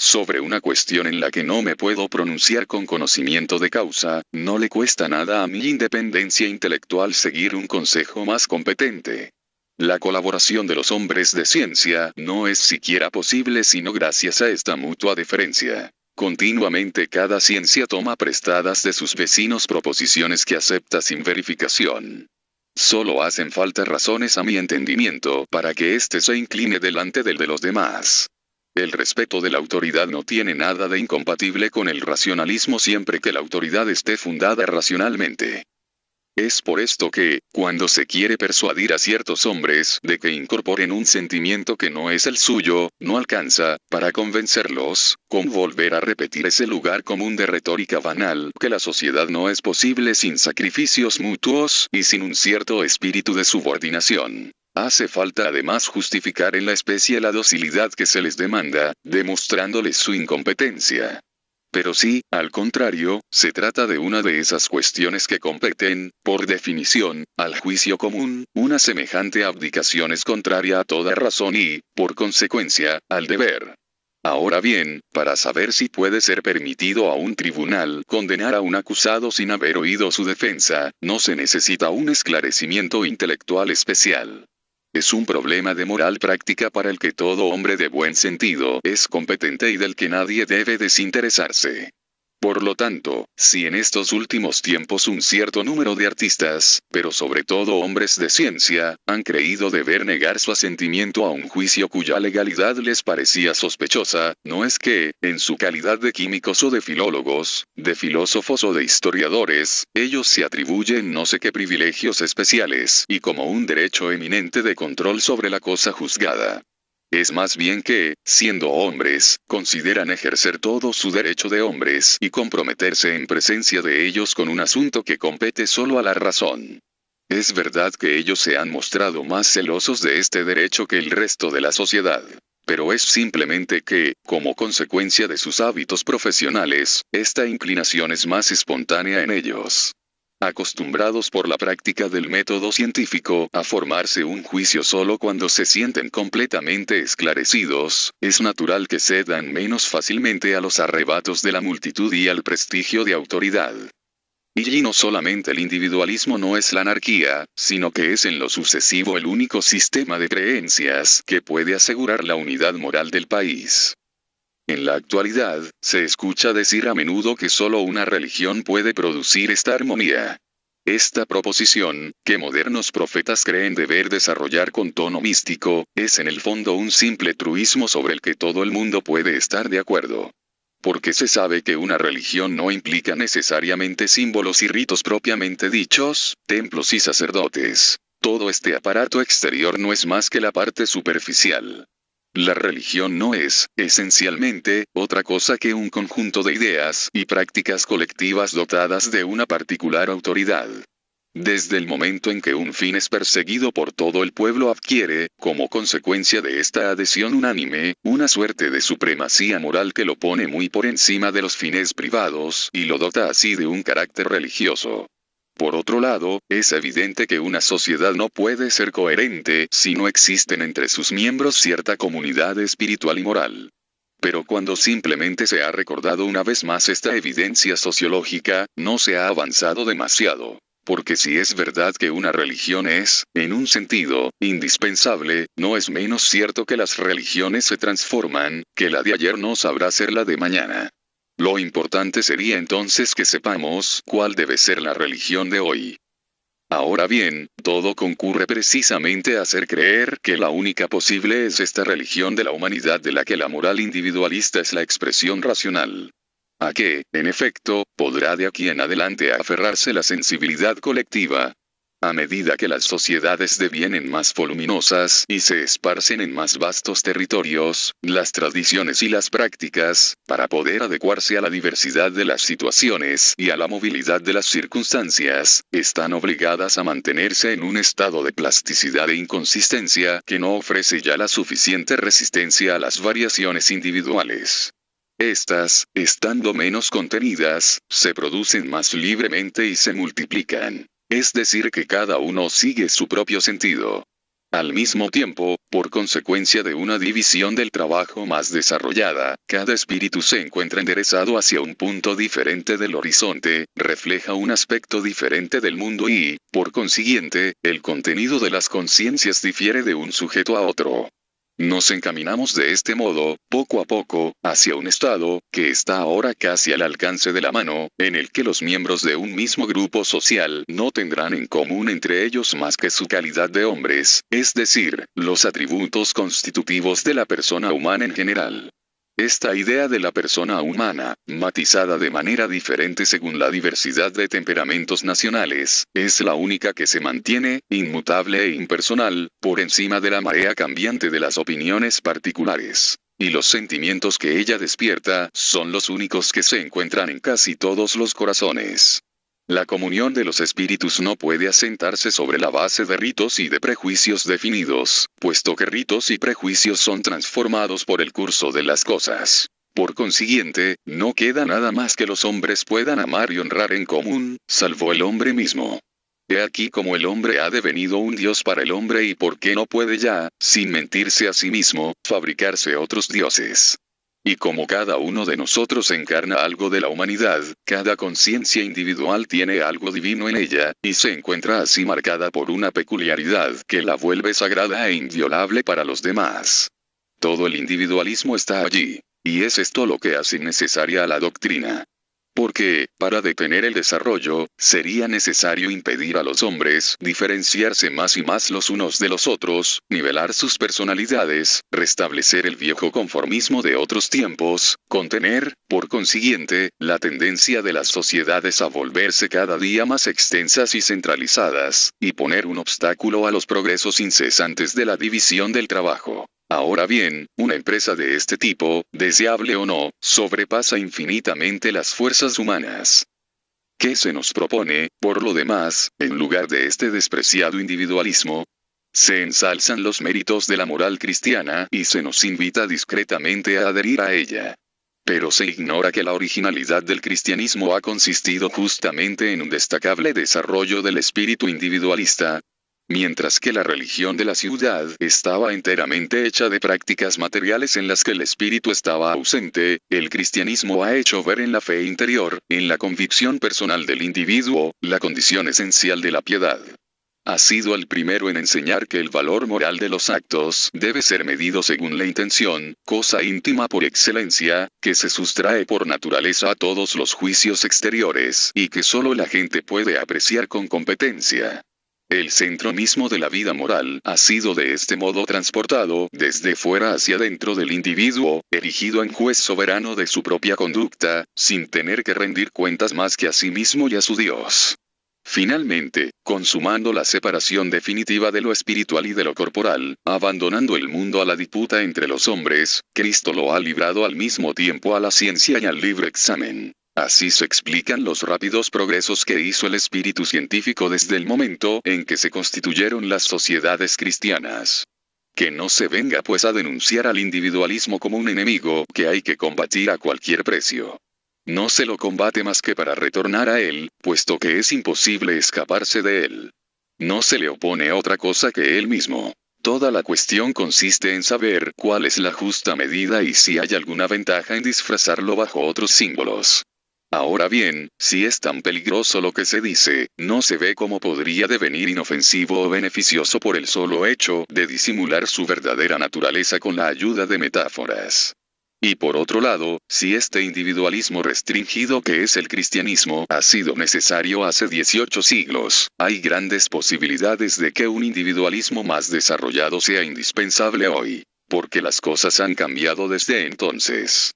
Sobre una cuestión en la que no me puedo pronunciar con conocimiento de causa, no le cuesta nada a mi independencia intelectual seguir un consejo más competente. La colaboración de los hombres de ciencia no es siquiera posible sino gracias a esta mutua deferencia. Continuamente cada ciencia toma prestadas de sus vecinos proposiciones que acepta sin verificación. Solo hacen falta razones a mi entendimiento para que éste se incline delante del de los demás. El respeto de la autoridad no tiene nada de incompatible con el racionalismo siempre que la autoridad esté fundada racionalmente. Es por esto que, cuando se quiere persuadir a ciertos hombres de que incorporen un sentimiento que no es el suyo, no alcanza, para convencerlos, con volver a repetir ese lugar común de retórica banal, que la sociedad no es posible sin sacrificios mutuos y sin un cierto espíritu de subordinación. Hace falta además justificar en la especie la docilidad que se les demanda, demostrándoles su incompetencia. Pero si, al contrario, se trata de una de esas cuestiones que competen, por definición, al juicio común, una semejante abdicación es contraria a toda razón y, por consecuencia, al deber. Ahora bien, para saber si puede ser permitido a un tribunal condenar a un acusado sin haber oído su defensa, no se necesita un esclarecimiento intelectual especial. Es un problema de moral práctica para el que todo hombre de buen sentido es competente y del que nadie debe desinteresarse. Por lo tanto, si en estos últimos tiempos un cierto número de artistas, pero sobre todo hombres de ciencia, han creído deber negar su asentimiento a un juicio cuya legalidad les parecía sospechosa, no es que, en su calidad de químicos o de filólogos, de filósofos o de historiadores, ellos se atribuyen no sé qué privilegios especiales y como un derecho eminente de control sobre la cosa juzgada. Es más bien que, siendo hombres, consideran ejercer todo su derecho de hombres y comprometerse en presencia de ellos con un asunto que compete solo a la razón. Es verdad que ellos se han mostrado más celosos de este derecho que el resto de la sociedad. Pero es simplemente que, como consecuencia de sus hábitos profesionales, esta inclinación es más espontánea en ellos. Acostumbrados por la práctica del método científico a formarse un juicio solo cuando se sienten completamente esclarecidos, es natural que cedan menos fácilmente a los arrebatos de la multitud y al prestigio de autoridad. Y no solamente el individualismo no es la anarquía, sino que es en lo sucesivo el único sistema de creencias que puede asegurar la unidad moral del país. En la actualidad, se escucha decir a menudo que solo una religión puede producir esta armonía. Esta proposición, que modernos profetas creen deber desarrollar con tono místico, es en el fondo un simple truismo sobre el que todo el mundo puede estar de acuerdo. Porque se sabe que una religión no implica necesariamente símbolos y ritos propiamente dichos, templos y sacerdotes. Todo este aparato exterior no es más que la parte superficial. La religión no es, esencialmente, otra cosa que un conjunto de ideas y prácticas colectivas dotadas de una particular autoridad. Desde el momento en que un fin es perseguido por todo el pueblo adquiere, como consecuencia de esta adhesión unánime, una suerte de supremacía moral que lo pone muy por encima de los fines privados y lo dota así de un carácter religioso. Por otro lado, es evidente que una sociedad no puede ser coherente si no existen entre sus miembros cierta comunidad espiritual y moral. Pero cuando simplemente se ha recordado una vez más esta evidencia sociológica, no se ha avanzado demasiado. Porque si es verdad que una religión es, en un sentido, indispensable, no es menos cierto que las religiones se transforman, que la de ayer no sabrá ser la de mañana. Lo importante sería entonces que sepamos cuál debe ser la religión de hoy. Ahora bien, todo concurre precisamente a hacer creer que la única posible es esta religión de la humanidad de la que la moral individualista es la expresión racional. A que, en efecto, podrá de aquí en adelante aferrarse la sensibilidad colectiva. A medida que las sociedades devienen más voluminosas y se esparcen en más vastos territorios, las tradiciones y las prácticas, para poder adecuarse a la diversidad de las situaciones y a la movilidad de las circunstancias, están obligadas a mantenerse en un estado de plasticidad e inconsistencia que no ofrece ya la suficiente resistencia a las variaciones individuales. Estas, estando menos contenidas, se producen más libremente y se multiplican. Es decir que cada uno sigue su propio sentido. Al mismo tiempo, por consecuencia de una división del trabajo más desarrollada, cada espíritu se encuentra enderezado hacia un punto diferente del horizonte, refleja un aspecto diferente del mundo y, por consiguiente, el contenido de las conciencias difiere de un sujeto a otro. Nos encaminamos de este modo, poco a poco, hacia un estado, que está ahora casi al alcance de la mano, en el que los miembros de un mismo grupo social no tendrán en común entre ellos más que su calidad de hombres, es decir, los atributos constitutivos de la persona humana en general. Esta idea de la persona humana, matizada de manera diferente según la diversidad de temperamentos nacionales, es la única que se mantiene, inmutable e impersonal, por encima de la marea cambiante de las opiniones particulares. Y los sentimientos que ella despierta, son los únicos que se encuentran en casi todos los corazones. La comunión de los espíritus no puede asentarse sobre la base de ritos y de prejuicios definidos, puesto que ritos y prejuicios son transformados por el curso de las cosas. Por consiguiente, no queda nada más que los hombres puedan amar y honrar en común, salvo el hombre mismo. He aquí como el hombre ha devenido un dios para el hombre y por qué no puede ya, sin mentirse a sí mismo, fabricarse otros dioses. Y como cada uno de nosotros encarna algo de la humanidad, cada conciencia individual tiene algo divino en ella, y se encuentra así marcada por una peculiaridad que la vuelve sagrada e inviolable para los demás. Todo el individualismo está allí. Y es esto lo que hace necesaria a la doctrina. Porque, para detener el desarrollo, sería necesario impedir a los hombres diferenciarse más y más los unos de los otros, nivelar sus personalidades, restablecer el viejo conformismo de otros tiempos, contener, por consiguiente, la tendencia de las sociedades a volverse cada día más extensas y centralizadas, y poner un obstáculo a los progresos incesantes de la división del trabajo. Ahora bien, una empresa de este tipo, deseable o no, sobrepasa infinitamente las fuerzas humanas. ¿Qué se nos propone, por lo demás, en lugar de este despreciado individualismo? Se ensalzan los méritos de la moral cristiana y se nos invita discretamente a adherir a ella. Pero se ignora que la originalidad del cristianismo ha consistido justamente en un destacable desarrollo del espíritu individualista. Mientras que la religión de la ciudad estaba enteramente hecha de prácticas materiales en las que el espíritu estaba ausente, el cristianismo ha hecho ver en la fe interior, en la convicción personal del individuo, la condición esencial de la piedad. Ha sido el primero en enseñar que el valor moral de los actos debe ser medido según la intención, cosa íntima por excelencia, que se sustrae por naturaleza a todos los juicios exteriores, y que solo la gente puede apreciar con competencia. El centro mismo de la vida moral ha sido de este modo transportado desde fuera hacia dentro del individuo, erigido en juez soberano de su propia conducta, sin tener que rendir cuentas más que a sí mismo y a su Dios. Finalmente, consumando la separación definitiva de lo espiritual y de lo corporal, abandonando el mundo a la disputa entre los hombres, Cristo lo ha librado al mismo tiempo a la ciencia y al libre examen. Así se explican los rápidos progresos que hizo el espíritu científico desde el momento en que se constituyeron las sociedades cristianas. Que no se venga pues a denunciar al individualismo como un enemigo que hay que combatir a cualquier precio. No se lo combate más que para retornar a él, puesto que es imposible escaparse de él. No se le opone otra cosa que él mismo. Toda la cuestión consiste en saber cuál es la justa medida y si hay alguna ventaja en disfrazarlo bajo otros símbolos. Ahora bien, si es tan peligroso lo que se dice, no se ve cómo podría devenir inofensivo o beneficioso por el solo hecho de disimular su verdadera naturaleza con la ayuda de metáforas. Y por otro lado, si este individualismo restringido que es el cristianismo ha sido necesario hace 18 siglos, hay grandes posibilidades de que un individualismo más desarrollado sea indispensable hoy, porque las cosas han cambiado desde entonces.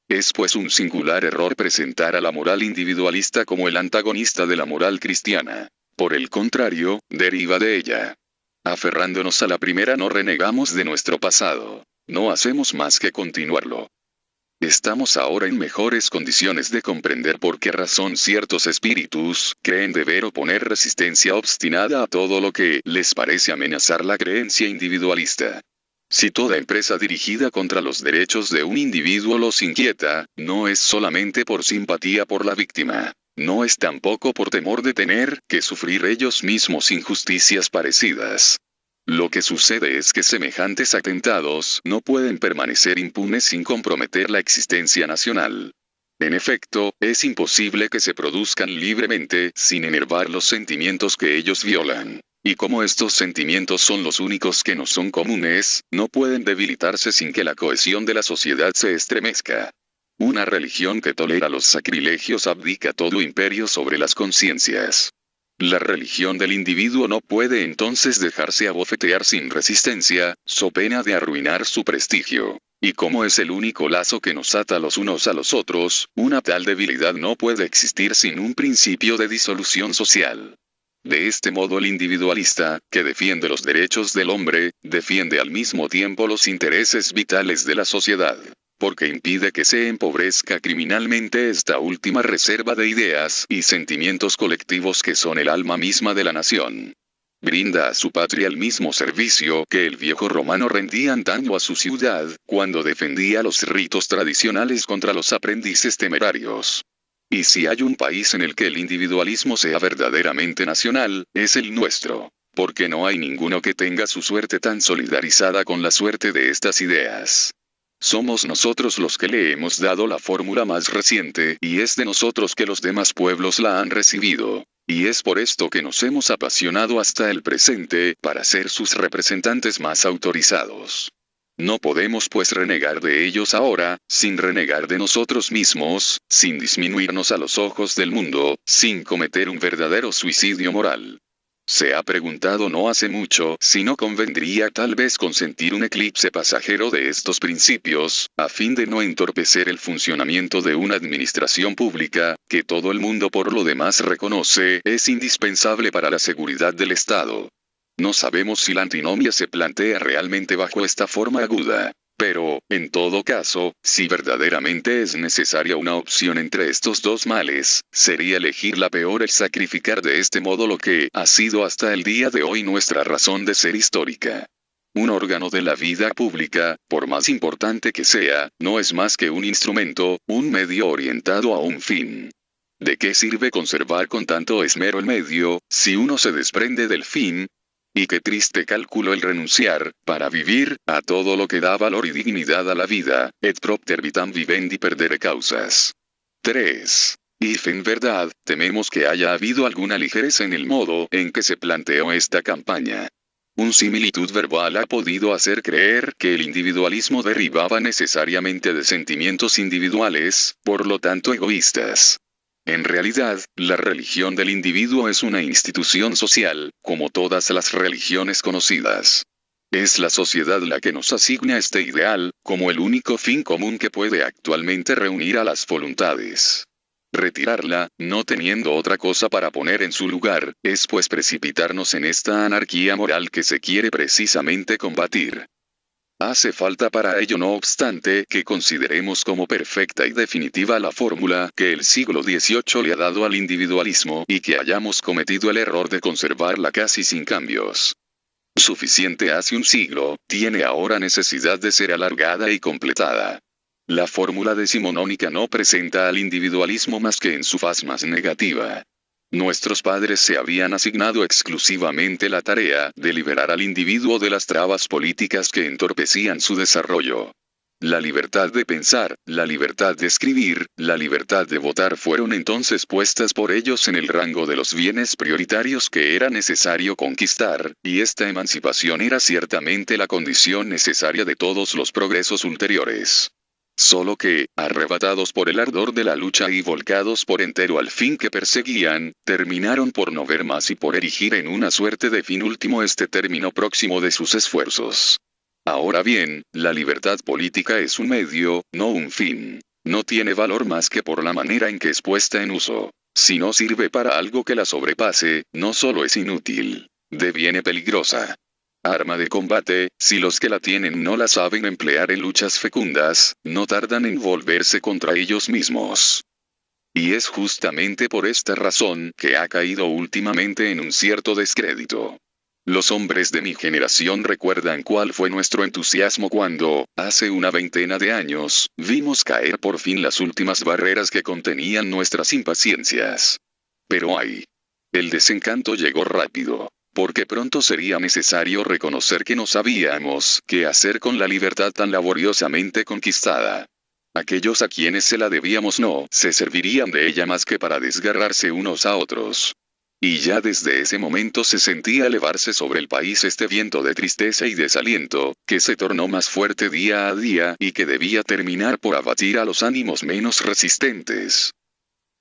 Es pues un singular error presentar a la moral individualista como el antagonista de la moral cristiana. Por el contrario, deriva de ella. Aferrándonos a la primera no renegamos de nuestro pasado. No hacemos más que continuarlo. Estamos ahora en mejores condiciones de comprender por qué razón ciertos espíritus creen deber oponer resistencia obstinada a todo lo que les parece amenazar la creencia individualista. Si toda empresa dirigida contra los derechos de un individuo los inquieta, no es solamente por simpatía por la víctima. No es tampoco por temor de tener que sufrir ellos mismos injusticias parecidas. Lo que sucede es que semejantes atentados no pueden permanecer impunes sin comprometer la existencia nacional. En efecto, es imposible que se produzcan libremente sin enervar los sentimientos que ellos violan. Y como estos sentimientos son los únicos que nos son comunes, no pueden debilitarse sin que la cohesión de la sociedad se estremezca. Una religión que tolera los sacrilegios abdica todo imperio sobre las conciencias. La religión del individuo no puede entonces dejarse abofetear sin resistencia, so pena de arruinar su prestigio. Y como es el único lazo que nos ata los unos a los otros, una tal debilidad no puede existir sin un principio de disolución social. De este modo el individualista, que defiende los derechos del hombre, defiende al mismo tiempo los intereses vitales de la sociedad, porque impide que se empobrezca criminalmente esta última reserva de ideas y sentimientos colectivos que son el alma misma de la nación. Brinda a su patria el mismo servicio que el viejo romano rendía antaño a su ciudad, cuando defendía los ritos tradicionales contra los aprendices temerarios. Y si hay un país en el que el individualismo sea verdaderamente nacional, es el nuestro, porque no hay ninguno que tenga su suerte tan solidarizada con la suerte de estas ideas. Somos nosotros los que le hemos dado la fórmula más reciente, y es de nosotros que los demás pueblos la han recibido. Y es por esto que nos hemos apasionado hasta el presente, para ser sus representantes más autorizados. No podemos pues renegar de ellos ahora, sin renegar de nosotros mismos, sin disminuirnos a los ojos del mundo, sin cometer un verdadero suicidio moral. Se ha preguntado no hace mucho si no convendría tal vez consentir un eclipse pasajero de estos principios, a fin de no entorpecer el funcionamiento de una administración pública, que todo el mundo por lo demás reconoce es indispensable para la seguridad del Estado. No sabemos si la antinomia se plantea realmente bajo esta forma aguda. Pero, en todo caso, si verdaderamente es necesaria una opción entre estos dos males, sería elegir la peor el sacrificar de este modo lo que ha sido hasta el día de hoy nuestra razón de ser histórica. Un órgano de la vida pública, por más importante que sea, no es más que un instrumento, un medio orientado a un fin. ¿De qué sirve conservar con tanto esmero el medio, si uno se desprende del fin? Y qué triste cálculo el renunciar, para vivir, a todo lo que da valor y dignidad a la vida, et propter vitam vivendi perdere causas. 3. If en verdad, tememos que haya habido alguna ligereza en el modo en que se planteó esta campaña. Un similitud verbal ha podido hacer creer que el individualismo derivaba necesariamente de sentimientos individuales, por lo tanto egoístas. En realidad, la religión del individuo es una institución social, como todas las religiones conocidas. Es la sociedad la que nos asigna este ideal, como el único fin común que puede actualmente reunir a las voluntades. Retirarla, no teniendo otra cosa para poner en su lugar, es pues precipitarnos en esta anarquía moral que se quiere precisamente combatir. Hace falta para ello, no obstante, que consideremos como perfecta y definitiva la fórmula que el siglo XVIII le ha dado al individualismo y que hayamos cometido el error de conservarla casi sin cambios. Suficiente hace un siglo, tiene ahora necesidad de ser alargada y completada. La fórmula decimonónica no presenta al individualismo más que en su faz más negativa. Nuestros padres se habían asignado exclusivamente la tarea de liberar al individuo de las trabas políticas que entorpecían su desarrollo. La libertad de pensar, la libertad de escribir, la libertad de votar fueron entonces puestas por ellos en el rango de los bienes prioritarios que era necesario conquistar, y esta emancipación era ciertamente la condición necesaria de todos los progresos ulteriores. Solo que, arrebatados por el ardor de la lucha y volcados por entero al fin que perseguían, terminaron por no ver más y por erigir en una suerte de fin último este término próximo de sus esfuerzos. Ahora bien, la libertad política es un medio, no un fin. No tiene valor más que por la manera en que es puesta en uso. Si no sirve para algo que la sobrepase, no solo es inútil, deviene peligrosa. Arma de combate, si los que la tienen no la saben emplear en luchas fecundas, no tardan en volverse contra ellos mismos. Y es justamente por esta razón que ha caído últimamente en un cierto descrédito. Los hombres de mi generación recuerdan cuál fue nuestro entusiasmo cuando, hace una veintena de años, vimos caer por fin las últimas barreras que contenían nuestras impaciencias. Pero ay, el desencanto llegó rápido. Porque pronto sería necesario reconocer que no sabíamos qué hacer con la libertad tan laboriosamente conquistada. Aquellos a quienes se la debíamos no se servirían de ella más que para desgarrarse unos a otros. Y ya desde ese momento se sentía elevarse sobre el país este viento de tristeza y desaliento, que se tornó más fuerte día a día y que debía terminar por abatir a los ánimos menos resistentes.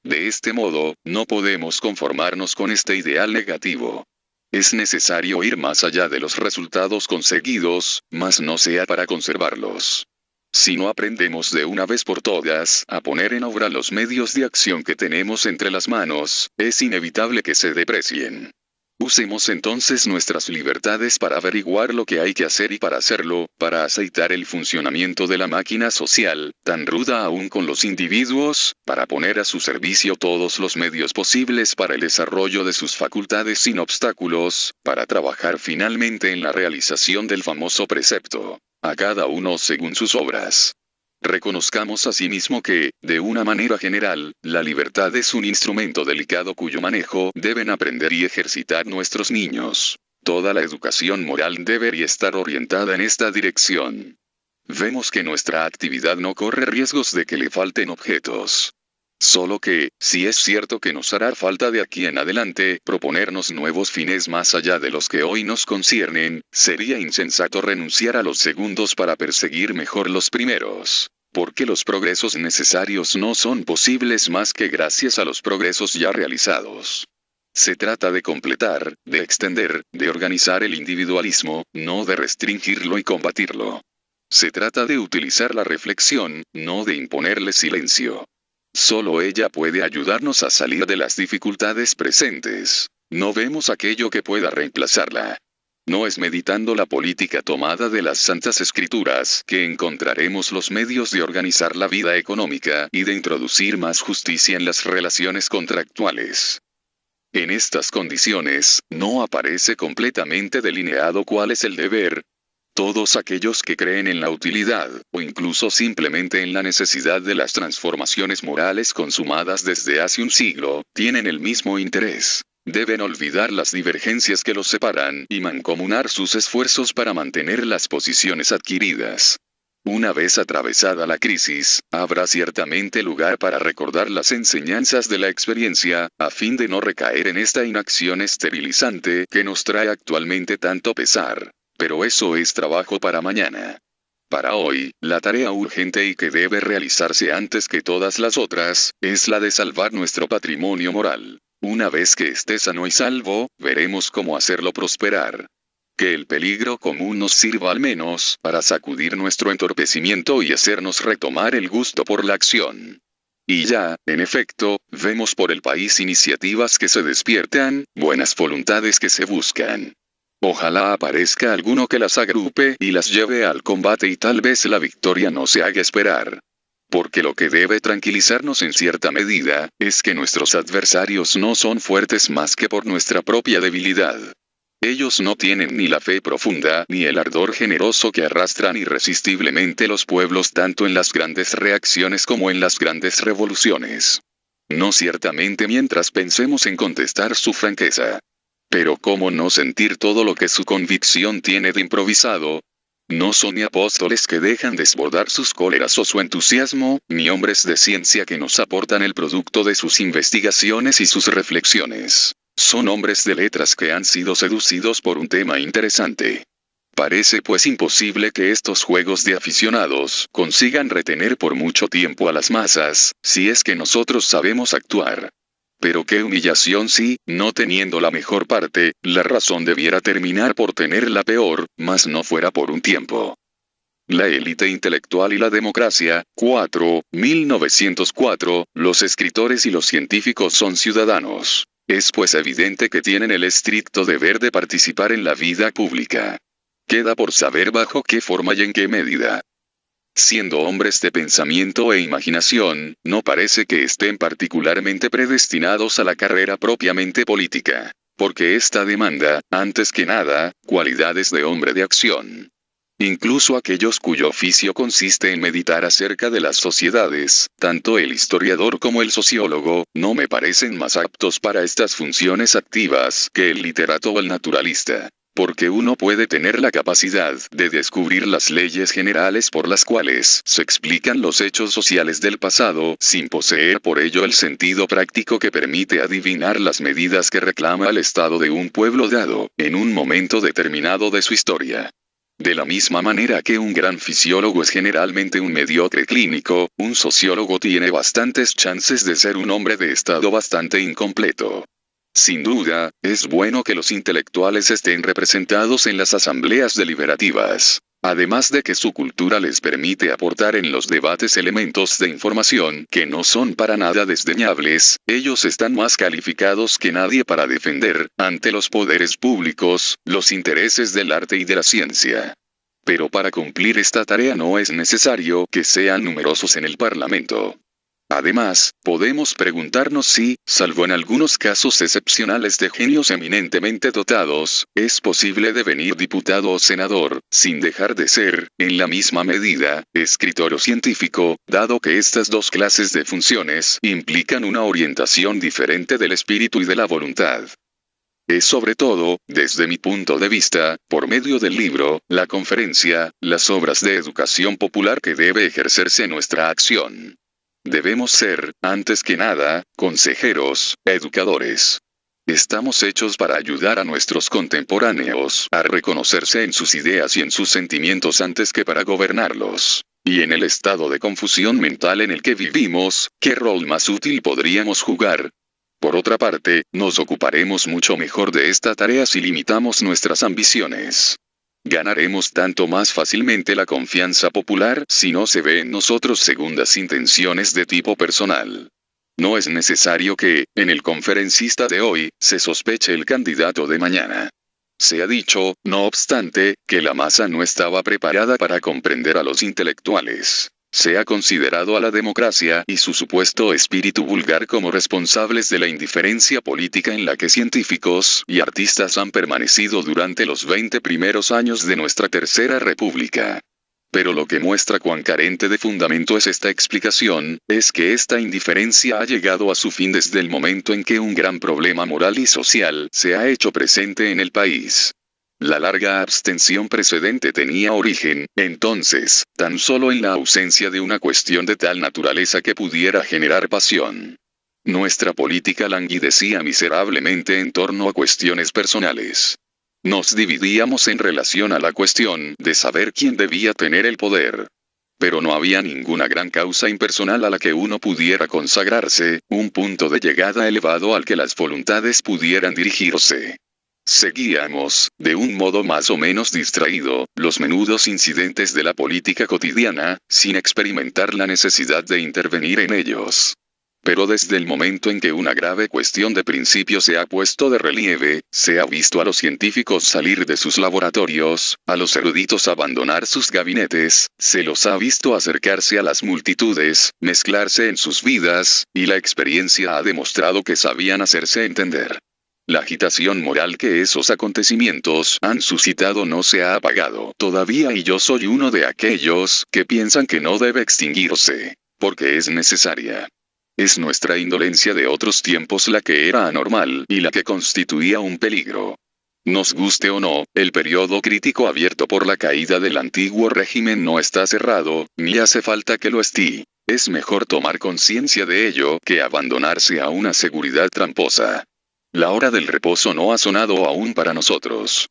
De este modo, no podemos conformarnos con este ideal negativo. Es necesario ir más allá de los resultados conseguidos, mas no sea para conservarlos. Si no aprendemos de una vez por todas a poner en obra los medios de acción que tenemos entre las manos, es inevitable que se deprecien. Usemos entonces nuestras libertades para averiguar lo que hay que hacer y para hacerlo, para aceitar el funcionamiento de la máquina social, tan ruda aún con los individuos, para poner a su servicio todos los medios posibles para el desarrollo de sus facultades sin obstáculos, para trabajar finalmente en la realización del famoso precepto, a cada uno según sus obras. Reconozcamos asimismo que, de una manera general, la libertad es un instrumento delicado cuyo manejo deben aprender y ejercitar nuestros niños. Toda la educación moral debería estar orientada en esta dirección. Vemos que nuestra actividad no corre riesgos de que le falten objetos. Solo que, si es cierto que nos hará falta de aquí en adelante proponernos nuevos fines más allá de los que hoy nos conciernen, sería insensato renunciar a los segundos para perseguir mejor los primeros. Porque los progresos necesarios no son posibles más que gracias a los progresos ya realizados. Se trata de completar, de extender, de organizar el individualismo, no de restringirlo y combatirlo. Se trata de utilizar la reflexión, no de imponerle silencio. Solo ella puede ayudarnos a salir de las dificultades presentes. No vemos aquello que pueda reemplazarla. No es meditando la política tomada de las Santas Escrituras que encontraremos los medios de organizar la vida económica y de introducir más justicia en las relaciones contractuales. En estas condiciones, no aparece completamente delineado cuál es el deber. Todos aquellos que creen en la utilidad, o incluso simplemente en la necesidad de las transformaciones morales consumadas desde hace un siglo, tienen el mismo interés. Deben olvidar las divergencias que los separan y mancomunar sus esfuerzos para mantener las posiciones adquiridas. Una vez atravesada la crisis, habrá ciertamente lugar para recordar las enseñanzas de la experiencia, a fin de no recaer en esta inacción esterilizante que nos trae actualmente tanto pesar. Pero eso es trabajo para mañana. Para hoy, la tarea urgente y que debe realizarse antes que todas las otras, es la de salvar nuestro patrimonio moral. Una vez que esté sano y salvo, veremos cómo hacerlo prosperar. Que el peligro común nos sirva al menos para sacudir nuestro entorpecimiento y hacernos retomar el gusto por la acción. Y ya, en efecto, vemos por el país iniciativas que se despiertan, buenas voluntades que se buscan. Ojalá aparezca alguno que las agrupe y las lleve al combate y tal vez la victoria no se haga esperar. Porque lo que debe tranquilizarnos en cierta medida, es que nuestros adversarios no son fuertes más que por nuestra propia debilidad. Ellos no tienen ni la fe profunda ni el ardor generoso que arrastran irresistiblemente los pueblos tanto en las grandes reacciones como en las grandes revoluciones. No ciertamente mientras pensemos en contestar su franqueza. Pero ¿cómo no sentir todo lo que su convicción tiene de improvisado? No son ni apóstoles que dejan desbordar sus cóleras o su entusiasmo, ni hombres de ciencia que nos aportan el producto de sus investigaciones y sus reflexiones. Son hombres de letras que han sido seducidos por un tema interesante. Parece pues imposible que estos juegos de aficionados consigan retener por mucho tiempo a las masas, si es que nosotros sabemos actuar. Pero qué humillación si, no teniendo la mejor parte, la razón debiera terminar por tener la peor, mas no fuera por un tiempo. La élite intelectual y la democracia, 1904, los escritores y los científicos son ciudadanos. Es pues evidente que tienen el estricto deber de participar en la vida pública. Queda por saber bajo qué forma y en qué medida. Siendo hombres de pensamiento e imaginación, no parece que estén particularmente predestinados a la carrera propiamente política, porque ésta demanda, antes que nada, cualidades de hombre de acción. Incluso aquellos cuyo oficio consiste en meditar acerca de las sociedades, tanto el historiador como el sociólogo, no me parecen más aptos para estas funciones activas que el literato o el naturalista. Porque uno puede tener la capacidad de descubrir las leyes generales por las cuales se explican los hechos sociales del pasado, sin poseer por ello el sentido práctico que permite adivinar las medidas que reclama el estado de un pueblo dado, en un momento determinado de su historia. De la misma manera que un gran fisiólogo es generalmente un mediocre clínico, un sociólogo tiene bastantes chances de ser un hombre de estado bastante incompleto. Sin duda, es bueno que los intelectuales estén representados en las asambleas deliberativas. Además de que su cultura les permite aportar en los debates elementos de información que no son para nada desdeñables, ellos están más calificados que nadie para defender, ante los poderes públicos, los intereses del arte y de la ciencia. Pero para cumplir esta tarea no es necesario que sean numerosos en el Parlamento. Además, podemos preguntarnos si, salvo en algunos casos excepcionales de genios eminentemente dotados, es posible devenir diputado o senador, sin dejar de ser, en la misma medida, escritor o científico, dado que estas dos clases de funciones implican una orientación diferente del espíritu y de la voluntad. Es sobre todo, desde mi punto de vista, por medio del libro, la conferencia, las obras de educación popular que debe ejercerse nuestra acción. Debemos ser, antes que nada, consejeros, educadores. Estamos hechos para ayudar a nuestros contemporáneos a reconocerse en sus ideas y en sus sentimientos antes que para gobernarlos. Y en el estado de confusión mental en el que vivimos, ¿qué rol más útil podríamos jugar? Por otra parte, nos ocuparemos mucho mejor de esta tarea si limitamos nuestras ambiciones. Ganaremos tanto más fácilmente la confianza popular si no se ve en nosotros segundas intenciones de tipo personal. No es necesario que, en el conferencista de hoy, se sospeche el candidato de mañana. Se ha dicho, no obstante, que la masa no estaba preparada para comprender a los intelectuales. Se ha considerado a la democracia y su supuesto espíritu vulgar como responsables de la indiferencia política en la que científicos y artistas han permanecido durante los 20 primeros años de nuestra Tercera República. Pero lo que muestra cuán carente de fundamento es esta explicación, es que esta indiferencia ha llegado a su fin desde el momento en que un gran problema moral y social se ha hecho presente en el país. La larga abstención precedente tenía origen, entonces, tan solo en la ausencia de una cuestión de tal naturaleza que pudiera generar pasión. Nuestra política languidecía miserablemente en torno a cuestiones personales. Nos dividíamos en relación a la cuestión de saber quién debía tener el poder. Pero no había ninguna gran causa impersonal a la que uno pudiera consagrarse, un punto de llegada elevado al que las voluntades pudieran dirigirse. Seguíamos, de un modo más o menos distraído, los menudos incidentes de la política cotidiana, sin experimentar la necesidad de intervenir en ellos. Pero desde el momento en que una grave cuestión de principio se ha puesto de relieve, se ha visto a los científicos salir de sus laboratorios, a los eruditos abandonar sus gabinetes, se los ha visto acercarse a las multitudes, mezclarse en sus vidas, y la experiencia ha demostrado que sabían hacerse entender. La agitación moral que esos acontecimientos han suscitado no se ha apagado todavía, y yo soy uno de aquellos que piensan que no debe extinguirse, porque es necesaria. Es nuestra indolencia de otros tiempos la que era anormal y la que constituía un peligro. Nos guste o no, el periodo crítico abierto por la caída del antiguo régimen no está cerrado, ni hace falta que lo esté. Es mejor tomar conciencia de ello que abandonarse a una seguridad tramposa. La hora del reposo no ha sonado aún para nosotros.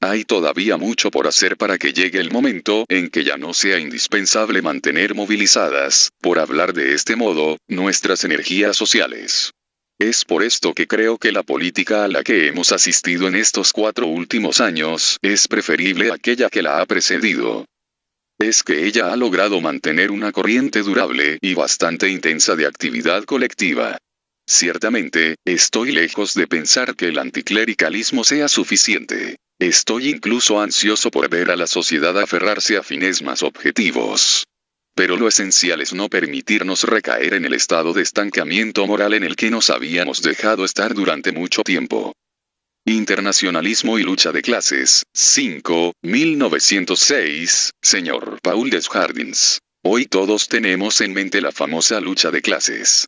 Hay todavía mucho por hacer para que llegue el momento en que ya no sea indispensable mantener movilizadas, por hablar de este modo, nuestras energías sociales. Es por esto que creo que la política a la que hemos asistido en estos 4 últimos años es preferible a aquella que la ha precedido. Es que ella ha logrado mantener una corriente durable y bastante intensa de actividad colectiva. Ciertamente, estoy lejos de pensar que el anticlericalismo sea suficiente. Estoy incluso ansioso por ver a la sociedad aferrarse a fines más objetivos. Pero lo esencial es no permitirnos recaer en el estado de estancamiento moral en el que nos habíamos dejado estar durante mucho tiempo. Internacionalismo y lucha de clases, 5, 1906, señor Paul Desjardins. Hoy todos tenemos en mente la famosa lucha de clases.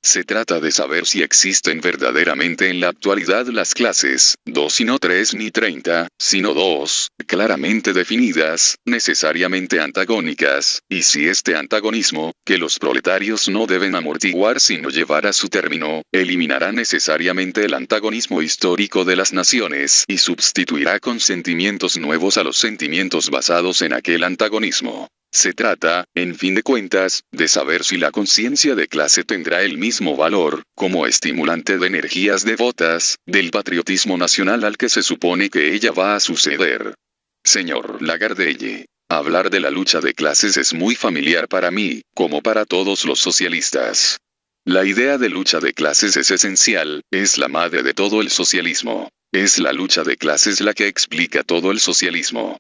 Se trata de saber si existen verdaderamente en la actualidad las clases, 2 y no 3 ni 30, sino 2, claramente definidas, necesariamente antagónicas, y si este antagonismo, que los proletarios no deben amortiguar sino llevar a su término, eliminará necesariamente el antagonismo histórico de las naciones y sustituirá con sentimientos nuevos a los sentimientos basados en aquel antagonismo. Se trata, en fin de cuentas, de saber si la conciencia de clase tendrá el mismo valor, como estimulante de energías devotas, del patriotismo nacional al que se supone que ella va a suceder. Señor Lagarde, hablar de la lucha de clases es muy familiar para mí, como para todos los socialistas. La idea de lucha de clases es esencial, es la madre de todo el socialismo. Es la lucha de clases la que explica todo el socialismo.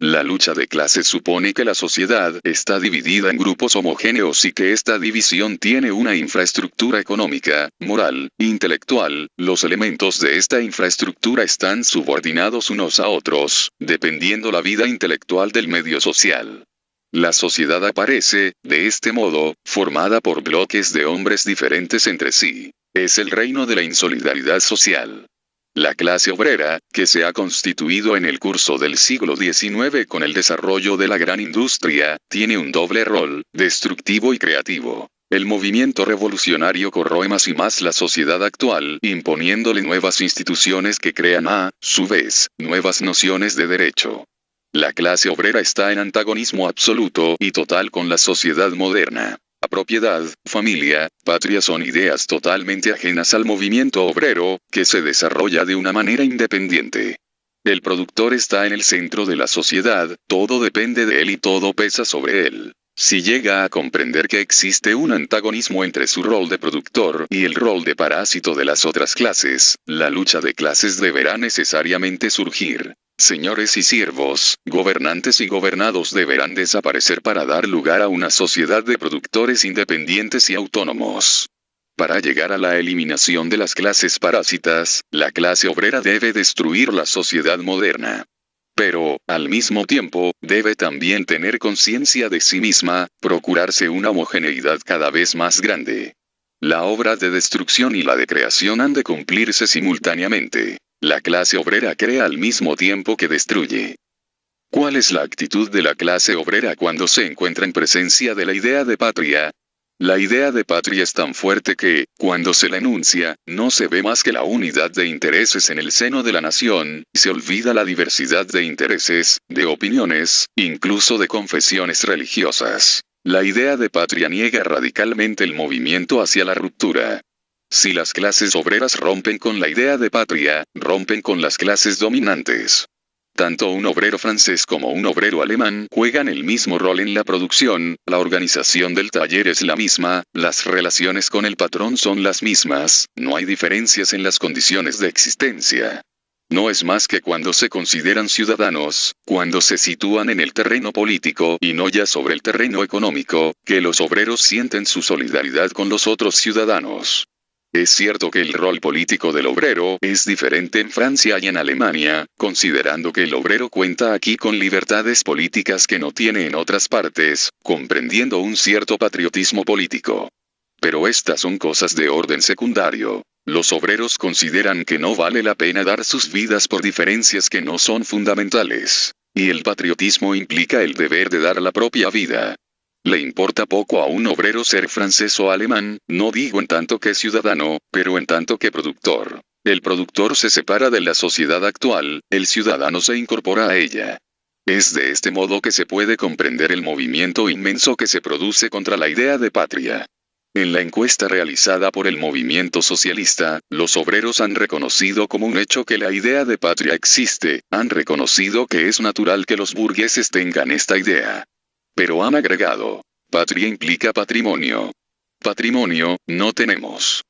La lucha de clases supone que la sociedad está dividida en grupos homogéneos y que esta división tiene una infraestructura económica, moral, intelectual. Los elementos de esta infraestructura están subordinados unos a otros, dependiendo la vida intelectual del medio social. La sociedad aparece, de este modo, formada por bloques de hombres diferentes entre sí. Es el reino de la insolidaridad social. La clase obrera, que se ha constituido en el curso del siglo XIX con el desarrollo de la gran industria, tiene un doble rol, destructivo y creativo. El movimiento revolucionario corroe más y más la sociedad actual, imponiéndole nuevas instituciones que crean a su vez, nuevas nociones de derecho. La clase obrera está en antagonismo absoluto y total con la sociedad moderna. La propiedad, familia, patria son ideas totalmente ajenas al movimiento obrero, que se desarrolla de una manera independiente. El productor está en el centro de la sociedad, todo depende de él y todo pesa sobre él. Si llega a comprender que existe un antagonismo entre su rol de productor y el rol de parásito de las otras clases, la lucha de clases deberá necesariamente surgir. Señores y siervos, gobernantes y gobernados deberán desaparecer para dar lugar a una sociedad de productores independientes y autónomos. Para llegar a la eliminación de las clases parásitas, la clase obrera debe destruir la sociedad moderna. Pero, al mismo tiempo, debe también tener conciencia de sí misma, procurarse una homogeneidad cada vez más grande. La obra de destrucción y la de creación han de cumplirse simultáneamente. La clase obrera crea al mismo tiempo que destruye. ¿Cuál es la actitud de la clase obrera cuando se encuentra en presencia de la idea de patria? La idea de patria es tan fuerte que, cuando se la enuncia, no se ve más que la unidad de intereses en el seno de la nación, y se olvida la diversidad de intereses, de opiniones, incluso de confesiones religiosas. La idea de patria niega radicalmente el movimiento hacia la ruptura. Si las clases obreras rompen con la idea de patria, rompen con las clases dominantes. Tanto un obrero francés como un obrero alemán juegan el mismo rol en la producción, la organización del taller es la misma, las relaciones con el patrón son las mismas, no hay diferencias en las condiciones de existencia. No es más que cuando se consideran ciudadanos, cuando se sitúan en el terreno político y no ya sobre el terreno económico, que los obreros sienten su solidaridad con los otros ciudadanos. Es cierto que el rol político del obrero es diferente en Francia y en Alemania, considerando que el obrero cuenta aquí con libertades políticas que no tiene en otras partes, comprendiendo un cierto patriotismo político. Pero estas son cosas de orden secundario. Los obreros consideran que no vale la pena dar sus vidas por diferencias que no son fundamentales. Y el patriotismo implica el deber de dar la propia vida. Le importa poco a un obrero ser francés o alemán, no digo en tanto que ciudadano, pero en tanto que productor. El productor se separa de la sociedad actual, el ciudadano se incorpora a ella. Es de este modo que se puede comprender el movimiento inmenso que se produce contra la idea de patria. En la encuesta realizada por el movimiento socialista, los obreros han reconocido como un hecho que la idea de patria existe, han reconocido que es natural que los burgueses tengan esta idea. Pero han agregado, patria implica patrimonio. Patrimonio, no tenemos.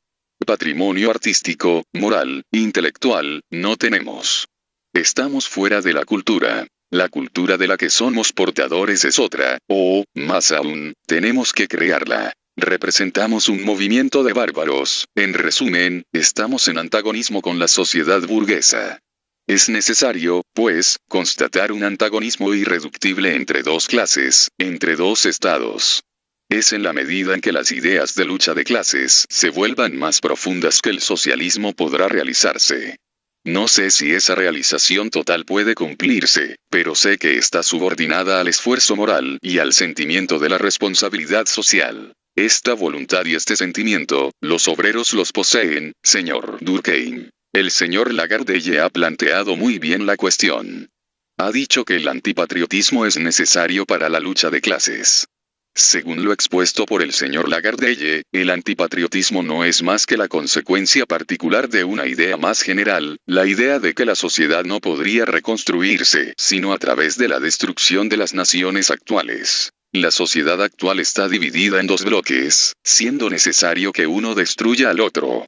Patrimonio artístico, moral, intelectual, no tenemos. Estamos fuera de la cultura. La cultura de la que somos portadores es otra, o, más aún, tenemos que crearla. Representamos un movimiento de bárbaros, en resumen, estamos en antagonismo con la sociedad burguesa. Es necesario, pues, constatar un antagonismo irreductible entre dos clases, entre dos estados. Es en la medida en que las ideas de lucha de clases se vuelvan más profundas que el socialismo podrá realizarse. No sé si esa realización total puede cumplirse, pero sé que está subordinada al esfuerzo moral y al sentimiento de la responsabilidad social. Esta voluntad y este sentimiento, los obreros los poseen, señor Durkheim. El señor Lagarde ha planteado muy bien la cuestión. Ha dicho que el antipatriotismo es necesario para la lucha de clases. Según lo expuesto por el señor Lagarde, el antipatriotismo no es más que la consecuencia particular de una idea más general, la idea de que la sociedad no podría reconstruirse, sino a través de la destrucción de las naciones actuales. La sociedad actual está dividida en dos bloques, siendo necesario que uno destruya al otro.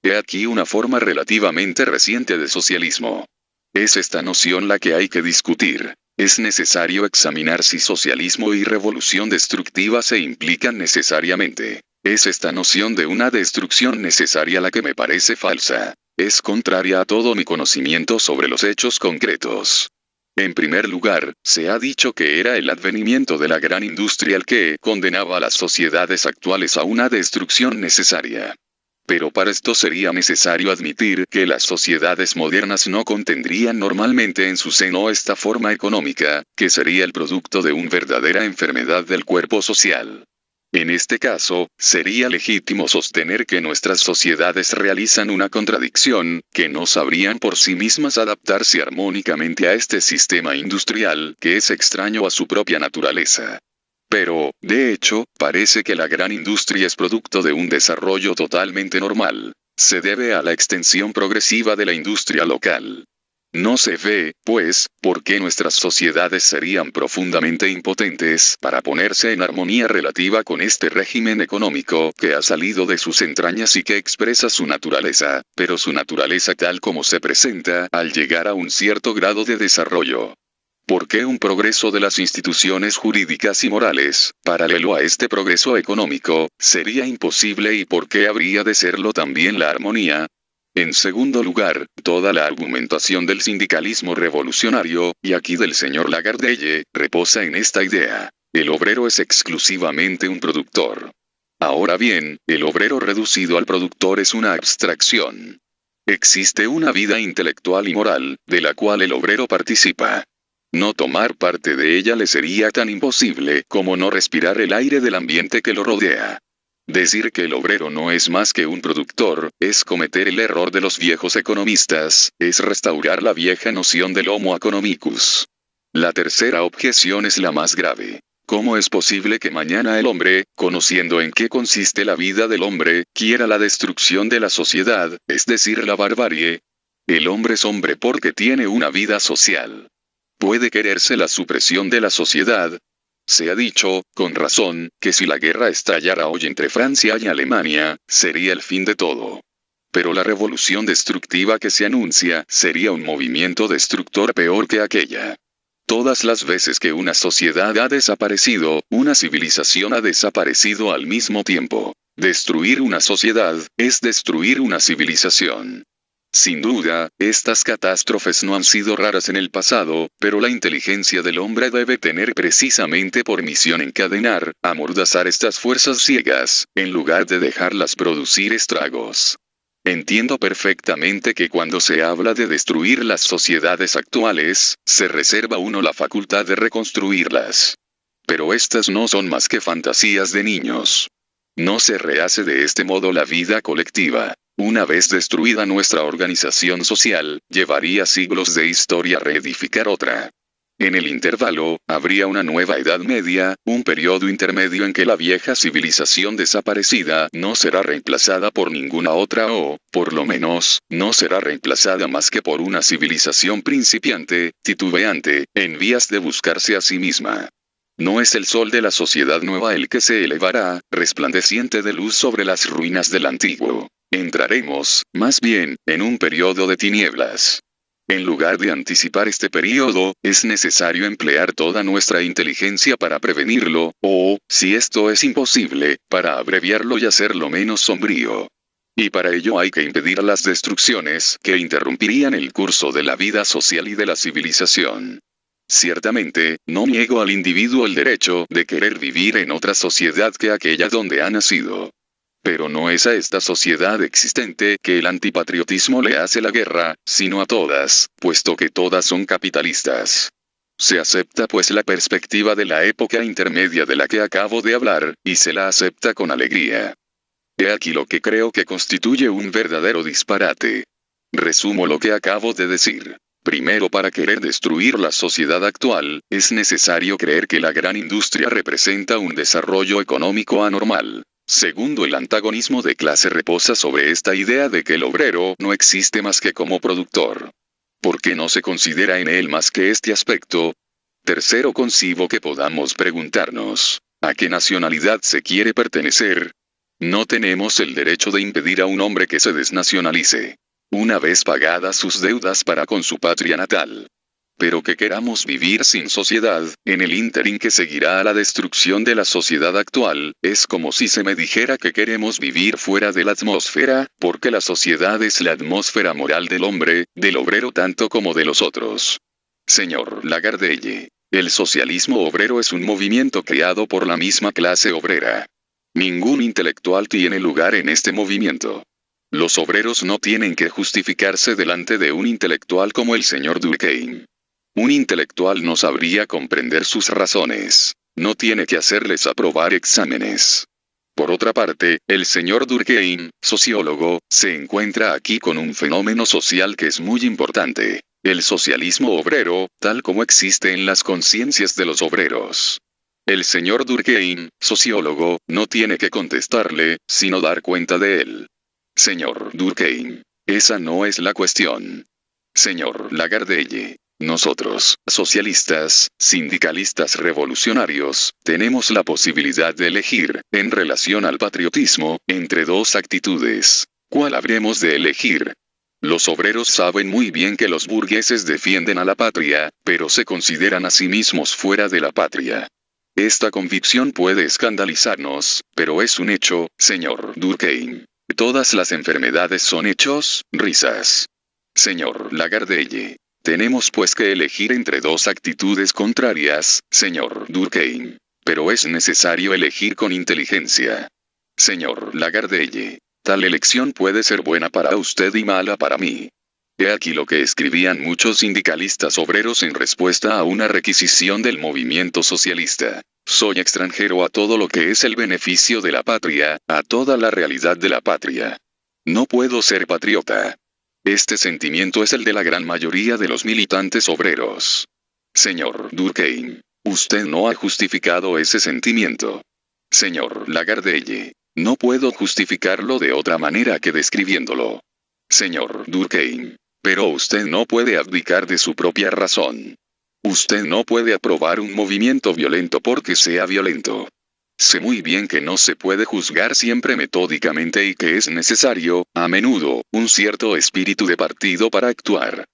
He aquí una forma relativamente reciente de socialismo. Es esta noción la que hay que discutir. Es necesario examinar si socialismo y revolución destructiva se implican necesariamente. Es esta noción de una destrucción necesaria la que me parece falsa. Es contraria a todo mi conocimiento sobre los hechos concretos. En primer lugar, se ha dicho que era el advenimiento de la gran industria el que condenaba a las sociedades actuales a una destrucción necesaria. Pero para esto sería necesario admitir que las sociedades modernas no contendrían normalmente en su seno esta forma económica, que sería el producto de una verdadera enfermedad del cuerpo social. En este caso, sería legítimo sostener que nuestras sociedades realizan una contradicción, que no sabrían por sí mismas adaptarse armónicamente a este sistema industrial, que es extraño a su propia naturaleza. Pero, de hecho, parece que la gran industria es producto de un desarrollo totalmente normal. Se debe a la extensión progresiva de la industria local. No se ve, pues, por qué nuestras sociedades serían profundamente impotentes para ponerse en armonía relativa con este régimen económico que ha salido de sus entrañas y que expresa su naturaleza, pero su naturaleza tal como se presenta al llegar a un cierto grado de desarrollo. ¿Por qué un progreso de las instituciones jurídicas y morales, paralelo a este progreso económico, sería imposible y por qué habría de serlo también la armonía? En segundo lugar, toda la argumentación del sindicalismo revolucionario, y aquí del señor Lagarde, reposa en esta idea. El obrero es exclusivamente un productor. Ahora bien, el obrero reducido al productor es una abstracción. Existe una vida intelectual y moral, de la cual el obrero participa. No tomar parte de ella le sería tan imposible como no respirar el aire del ambiente que lo rodea. Decir que el obrero no es más que un productor, es cometer el error de los viejos economistas, es restaurar la vieja noción del homo economicus. La tercera objeción es la más grave. ¿Cómo es posible que mañana el hombre, conociendo en qué consiste la vida del hombre, quiera la destrucción de la sociedad, es decir, la barbarie? El hombre es hombre porque tiene una vida social. Puede quererse la supresión de la sociedad. Se ha dicho, con razón, que si la guerra estallara hoy entre Francia y Alemania, sería el fin de todo. Pero la revolución destructiva que se anuncia sería un movimiento destructor peor que aquella. Todas las veces que una sociedad ha desaparecido, una civilización ha desaparecido al mismo tiempo. Destruir una sociedad es destruir una civilización. Sin duda, estas catástrofes no han sido raras en el pasado, pero la inteligencia del hombre debe tener precisamente por misión encadenar, amordazar estas fuerzas ciegas, en lugar de dejarlas producir estragos. Entiendo perfectamente que cuando se habla de destruir las sociedades actuales, se reserva uno la facultad de reconstruirlas. Pero estas no son más que fantasías de niños. No se rehace de este modo la vida colectiva. Una vez destruida nuestra organización social, llevaría siglos de historia reedificar otra. En el intervalo, habría una nueva Edad Media, un periodo intermedio en que la vieja civilización desaparecida no será reemplazada por ninguna otra o, por lo menos, no será reemplazada más que por una civilización principiante, titubeante, en vías de buscarse a sí misma. No es el sol de la sociedad nueva el que se elevará, resplandeciente de luz sobre las ruinas del antiguo. Entraremos, más bien, en un periodo de tinieblas. En lugar de anticipar este periodo, es necesario emplear toda nuestra inteligencia para prevenirlo, o, si esto es imposible, para abreviarlo y hacerlo menos sombrío. Y para ello hay que impedir las destrucciones que interrumpirían el curso de la vida social y de la civilización. Ciertamente, no niego al individuo el derecho de querer vivir en otra sociedad que aquella donde ha nacido. Pero no es a esta sociedad existente que el antipatriotismo le hace la guerra, sino a todas, puesto que todas son capitalistas. Se acepta pues la perspectiva de la época intermedia de la que acabo de hablar, y se la acepta con alegría. He aquí lo que creo que constituye un verdadero disparate. Resumo lo que acabo de decir. Primero, para querer destruir la sociedad actual, es necesario creer que la gran industria representa un desarrollo económico anormal. Segundo, el antagonismo de clase reposa sobre esta idea de que el obrero no existe más que como productor. ¿Por qué no se considera en él más que este aspecto? Tercero, concibo que podamos preguntarnos, ¿a qué nacionalidad se quiere pertenecer? No tenemos el derecho de impedir a un hombre que se desnacionalice, una vez pagadas sus deudas para con su patria natal. Pero que queramos vivir sin sociedad, en el ínterin que seguirá a la destrucción de la sociedad actual, es como si se me dijera que queremos vivir fuera de la atmósfera, porque la sociedad es la atmósfera moral del hombre, del obrero tanto como de los otros. Señor Lagardelle, el socialismo obrero es un movimiento creado por la misma clase obrera. Ningún intelectual tiene lugar en este movimiento. Los obreros no tienen que justificarse delante de un intelectual como el señor Durkheim. Un intelectual no sabría comprender sus razones. No tiene que hacerles aprobar exámenes. Por otra parte, el señor Durkheim, sociólogo, se encuentra aquí con un fenómeno social que es muy importante. El socialismo obrero, tal como existe en las conciencias de los obreros. El señor Durkheim, sociólogo, no tiene que contestarle, sino dar cuenta de él. Señor Durkheim, esa no es la cuestión. Señor Lagardelle, nosotros, socialistas, sindicalistas revolucionarios, tenemos la posibilidad de elegir, en relación al patriotismo, entre dos actitudes. ¿Cuál habremos de elegir? Los obreros saben muy bien que los burgueses defienden a la patria, pero se consideran a sí mismos fuera de la patria. Esta convicción puede escandalizarnos, pero es un hecho, señor Durkheim. Todas las enfermedades son hechos, risas. Señor Lagardelle, tenemos pues que elegir entre dos actitudes contrarias, señor Durkheim. Pero es necesario elegir con inteligencia. Señor Lagardelle, tal elección puede ser buena para usted y mala para mí. He aquí lo que escribían muchos sindicalistas obreros en respuesta a una requisición del movimiento socialista. Soy extranjero a todo lo que es el beneficio de la patria, a toda la realidad de la patria. No puedo ser patriota. Este sentimiento es el de la gran mayoría de los militantes obreros. Señor Durkheim, usted no ha justificado ese sentimiento. Señor Lagardelle, no puedo justificarlo de otra manera que describiéndolo. Señor Durkheim, pero usted no puede abdicar de su propia razón. Usted no puede aprobar un movimiento violento porque sea violento. Sé muy bien que no se puede juzgar siempre metódicamente y que es necesario, a menudo, un cierto espíritu de partido para actuar.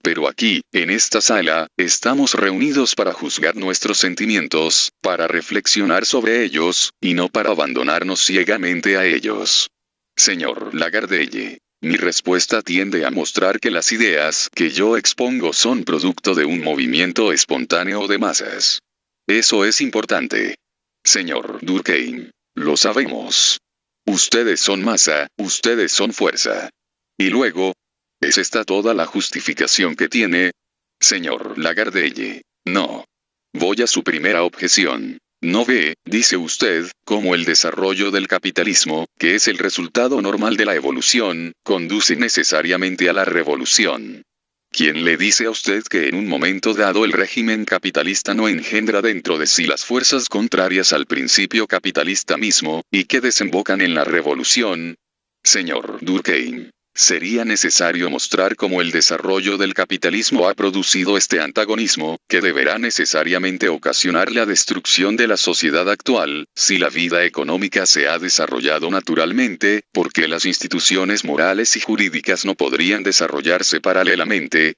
Pero aquí, en esta sala, estamos reunidos para juzgar nuestros sentimientos, para reflexionar sobre ellos, y no para abandonarnos ciegamente a ellos. Señor Lagardelle, mi respuesta tiende a mostrar que las ideas que yo expongo son producto de un movimiento espontáneo de masas. Eso es importante. Señor Durkheim, lo sabemos. Ustedes son masa, ustedes son fuerza. Y luego, ¿es esta toda la justificación que tiene? Señor Lagardelle, no. Voy a su primera objeción. No ve, dice usted, cómo el desarrollo del capitalismo, que es el resultado normal de la evolución, conduce necesariamente a la revolución. ¿Quién le dice a usted que en un momento dado el régimen capitalista no engendra dentro de sí las fuerzas contrarias al principio capitalista mismo, y que desembocan en la revolución? Señor Durkheim, sería necesario mostrar cómo el desarrollo del capitalismo ha producido este antagonismo, que deberá necesariamente ocasionar la destrucción de la sociedad actual, si la vida económica se ha desarrollado naturalmente, porque las instituciones morales y jurídicas no podrían desarrollarse paralelamente.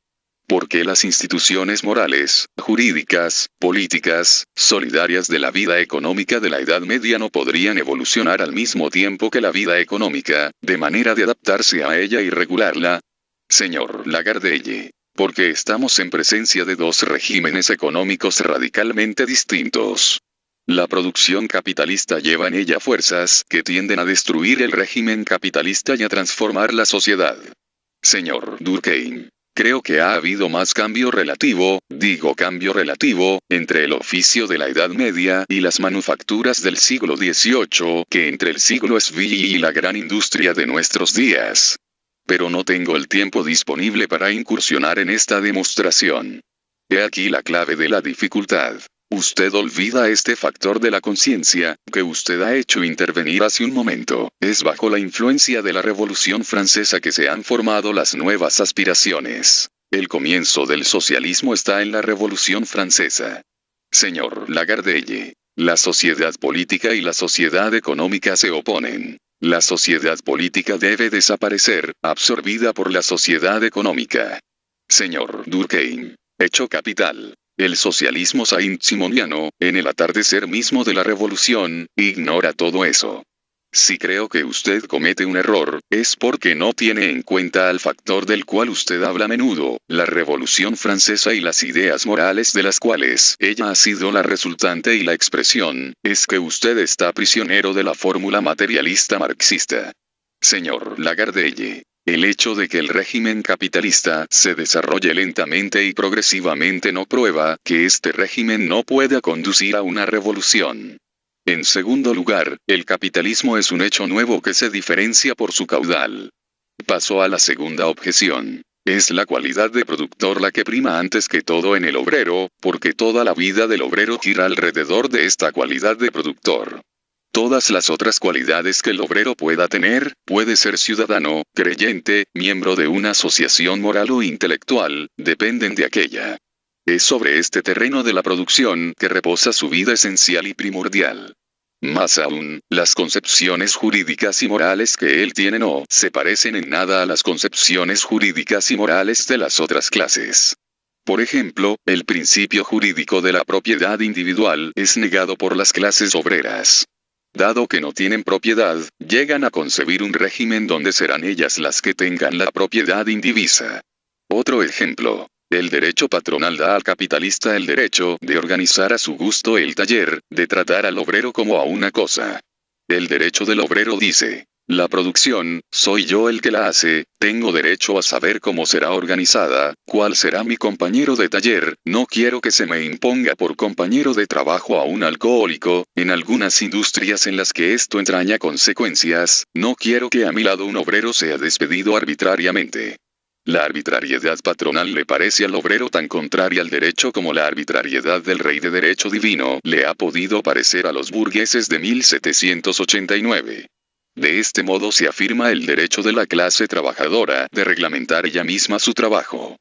Porque las instituciones morales, jurídicas, políticas, solidarias de la vida económica de la Edad Media no podrían evolucionar al mismo tiempo que la vida económica, de manera de adaptarse a ella y regularla. Señor Lagardelle, porque estamos en presencia de dos regímenes económicos radicalmente distintos. La producción capitalista lleva en ella fuerzas que tienden a destruir el régimen capitalista y a transformar la sociedad. Señor Durkheim, creo que ha habido más cambio relativo, entre el oficio de la Edad Media y las manufacturas del siglo XVIII que entre el siglo XVI y la gran industria de nuestros días. Pero no tengo el tiempo disponible para incursionar en esta demostración. He aquí la clave de la dificultad. Usted olvida este factor de la conciencia, que usted ha hecho intervenir hace un momento. Es bajo la influencia de la Revolución Francesa que se han formado las nuevas aspiraciones. El comienzo del socialismo está en la Revolución Francesa. Señor Lagardelle, la sociedad política y la sociedad económica se oponen. La sociedad política debe desaparecer, absorbida por la sociedad económica. Señor Durkheim, hecho capital. El socialismo saint-simoniano, en el atardecer mismo de la revolución, ignora todo eso. Si creo que usted comete un error, es porque no tiene en cuenta al factor del cual usted habla a menudo, la Revolución Francesa y las ideas morales de las cuales ella ha sido la resultante y la expresión, es que usted está prisionero de la fórmula materialista marxista. Señor Lagardelle, el hecho de que el régimen capitalista se desarrolle lentamente y progresivamente no prueba que este régimen no pueda conducir a una revolución. En segundo lugar, el capitalismo es un hecho nuevo que se diferencia por su caudal. Paso a la segunda objeción. Es la cualidad de productor la que prima antes que todo en el obrero, porque toda la vida del obrero gira alrededor de esta cualidad de productor. Todas las otras cualidades que el obrero pueda tener, puede ser ciudadano, creyente, miembro de una asociación moral o intelectual, dependen de aquella. Es sobre este terreno de la producción que reposa su vida esencial y primordial. Más aún, las concepciones jurídicas y morales que él tiene no se parecen en nada a las concepciones jurídicas y morales de las otras clases. Por ejemplo, el principio jurídico de la propiedad individual es negado por las clases obreras. Dado que no tienen propiedad, llegan a concebir un régimen donde serán ellas las que tengan la propiedad indivisa. Otro ejemplo. El derecho patronal da al capitalista el derecho de organizar a su gusto el taller, de tratar al obrero como a una cosa. El derecho del obrero dice, la producción, soy yo el que la hace, tengo derecho a saber cómo será organizada, cuál será mi compañero de taller, no quiero que se me imponga por compañero de trabajo a un alcohólico, en algunas industrias en las que esto entraña consecuencias, no quiero que a mi lado un obrero sea despedido arbitrariamente. La arbitrariedad patronal le parece al obrero tan contraria al derecho como la arbitrariedad del rey de derecho divino le ha podido parecer a los burgueses de 1789. De este modo se afirma el derecho de la clase trabajadora de reglamentar ella misma su trabajo.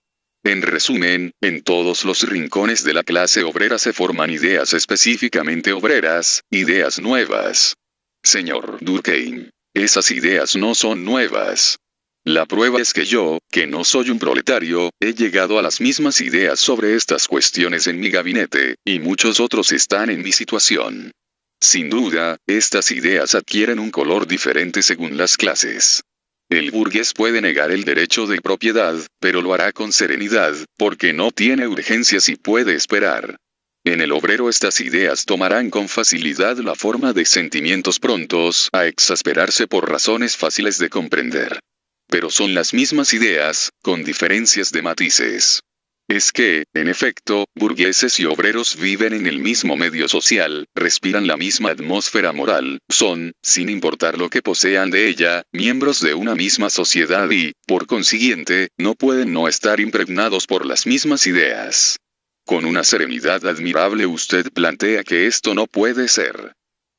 En resumen, en todos los rincones de la clase obrera se forman ideas específicamente obreras, ideas nuevas. Señor Durkheim, esas ideas no son nuevas. La prueba es que yo, que no soy un proletario, he llegado a las mismas ideas sobre estas cuestiones en mi gabinete, y muchos otros están en mi situación. Sin duda, estas ideas adquieren un color diferente según las clases. El burgués puede negar el derecho de propiedad, pero lo hará con serenidad, porque no tiene urgencias y puede esperar. En el obrero estas ideas tomarán con facilidad la forma de sentimientos prontos a exasperarse por razones fáciles de comprender. Pero son las mismas ideas, con diferencias de matices. Es que, en efecto, burgueses y obreros viven en el mismo medio social, respiran la misma atmósfera moral, son, sin importar lo que posean de ella, miembros de una misma sociedad y, por consiguiente, no pueden no estar impregnados por las mismas ideas. Con una serenidad admirable usted plantea que esto no puede ser.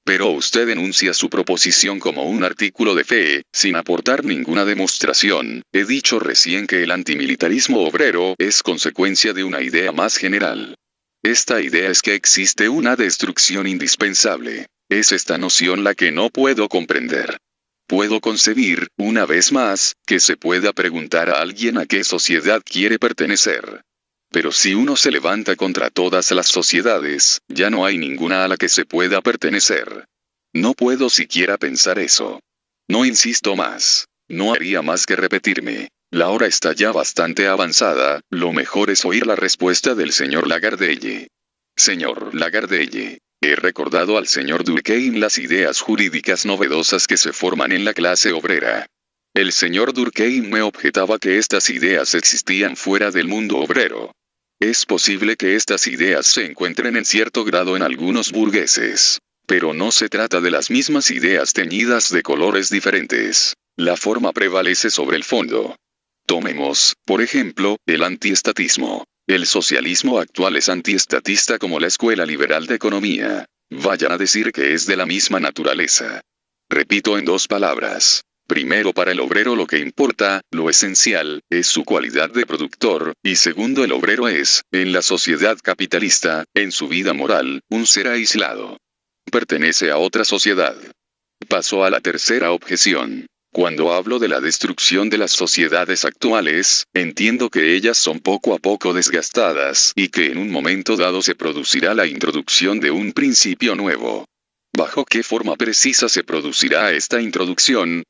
Pero usted enuncia su proposición como un artículo de fe, sin aportar ninguna demostración. He dicho recién que el antimilitarismo obrero es consecuencia de una idea más general. Esta idea es que existe una destrucción indispensable. Es esta noción la que no puedo comprender. Puedo concebir, una vez más, que se pueda preguntar a alguien a qué sociedad quiere pertenecer. Pero si uno se levanta contra todas las sociedades, ya no hay ninguna a la que se pueda pertenecer. No puedo siquiera pensar eso. No insisto más. No haría más que repetirme. La hora está ya bastante avanzada, lo mejor es oír la respuesta del señor Lagardelle. Señor Lagardelle, he recordado al señor Durkheim las ideas jurídicas novedosas que se forman en la clase obrera. El señor Durkheim me objetaba que estas ideas existían fuera del mundo obrero. Es posible que estas ideas se encuentren en cierto grado en algunos burgueses. Pero no se trata de las mismas ideas teñidas de colores diferentes. La forma prevalece sobre el fondo. Tomemos, por ejemplo, el antiestatismo. El socialismo actual es antiestatista como la Escuela Liberal de Economía. Vayan a decir que es de la misma naturaleza. Repito en dos palabras. Primero, para el obrero lo que importa, lo esencial, es su cualidad de productor, y segundo, el obrero es, en la sociedad capitalista, en su vida moral, un ser aislado. Pertenece a otra sociedad. Paso a la tercera objeción. Cuando hablo de la destrucción de las sociedades actuales, entiendo que ellas son poco a poco desgastadas, y que en un momento dado se producirá la introducción de un principio nuevo. ¿Bajo qué forma precisa se producirá esta introducción?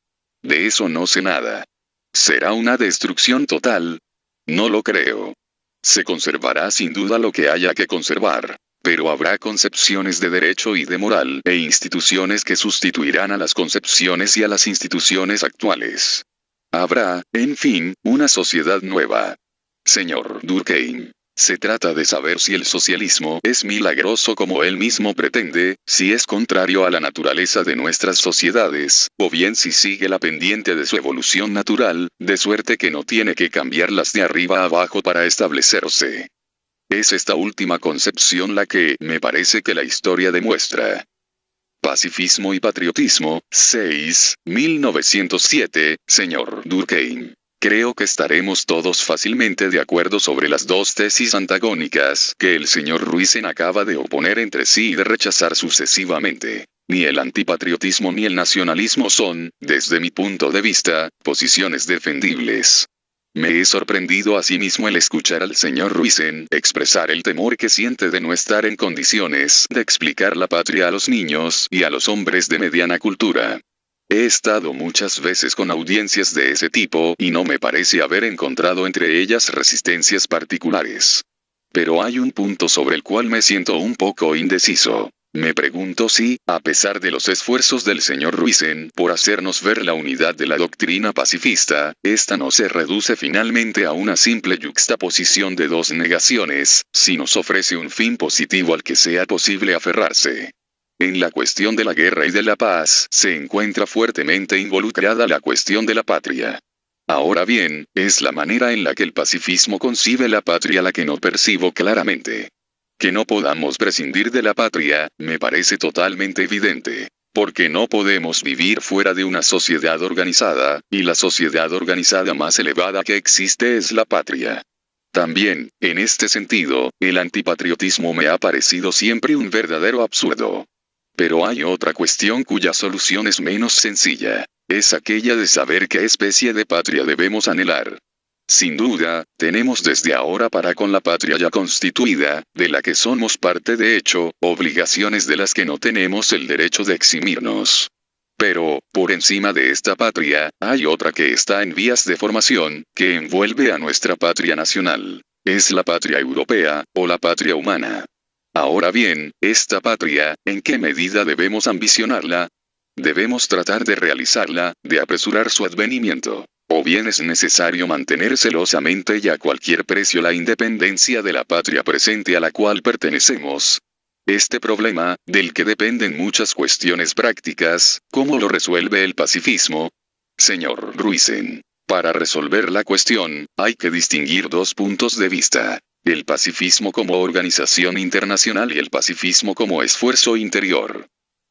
De eso no sé nada. ¿Será una destrucción total? No lo creo. Se conservará sin duda lo que haya que conservar, pero habrá concepciones de derecho y de moral e instituciones que sustituirán a las concepciones y a las instituciones actuales. Habrá, en fin, una sociedad nueva. Señor Durkheim. Se trata de saber si el socialismo es milagroso como él mismo pretende, si es contrario a la naturaleza de nuestras sociedades, o bien si sigue la pendiente de su evolución natural, de suerte que no tiene que cambiarlas de arriba a abajo para establecerse. Es esta última concepción la que, me parece que la historia demuestra. Pacifismo y patriotismo, 6, 1907, señor Durkheim. Creo que estaremos todos fácilmente de acuerdo sobre las dos tesis antagónicas que el señor Ruizen acaba de oponer entre sí y de rechazar sucesivamente. Ni el antipatriotismo ni el nacionalismo son, desde mi punto de vista, posiciones defendibles. Me he sorprendido asimismo el escuchar al señor Ruizen expresar el temor que siente de no estar en condiciones de explicar la patria a los niños y a los hombres de mediana cultura. He estado muchas veces con audiencias de ese tipo y no me parece haber encontrado entre ellas resistencias particulares. Pero hay un punto sobre el cual me siento un poco indeciso. Me pregunto si, a pesar de los esfuerzos del señor Ruizen por hacernos ver la unidad de la doctrina pacifista, esta no se reduce finalmente a una simple yuxtaposición de dos negaciones, si nos ofrece un fin positivo al que sea posible aferrarse. En la cuestión de la guerra y de la paz se encuentra fuertemente involucrada la cuestión de la patria. Ahora bien, es la manera en la que el pacifismo concibe la patria la que no percibo claramente. Que no podamos prescindir de la patria, me parece totalmente evidente, porque no podemos vivir fuera de una sociedad organizada, y la sociedad organizada más elevada que existe es la patria. También, en este sentido, el antipatriotismo me ha parecido siempre un verdadero absurdo. Pero hay otra cuestión cuya solución es menos sencilla. Es aquella de saber qué especie de patria debemos anhelar. Sin duda, tenemos desde ahora para con la patria ya constituida, de la que somos parte de hecho, obligaciones de las que no tenemos el derecho de eximirnos. Pero, por encima de esta patria, hay otra que está en vías de formación, que envuelve a nuestra patria nacional. Es la patria europea, o la patria humana. Ahora bien, esta patria, ¿en qué medida debemos ambicionarla? ¿Debemos tratar de realizarla, de apresurar su advenimiento? ¿O bien es necesario mantener celosamente y a cualquier precio la independencia de la patria presente a la cual pertenecemos? Este problema, del que dependen muchas cuestiones prácticas, ¿cómo lo resuelve el pacifismo? Señor Ruizen, para resolver la cuestión, hay que distinguir dos puntos de vista. El pacifismo como organización internacional y el pacifismo como esfuerzo interior.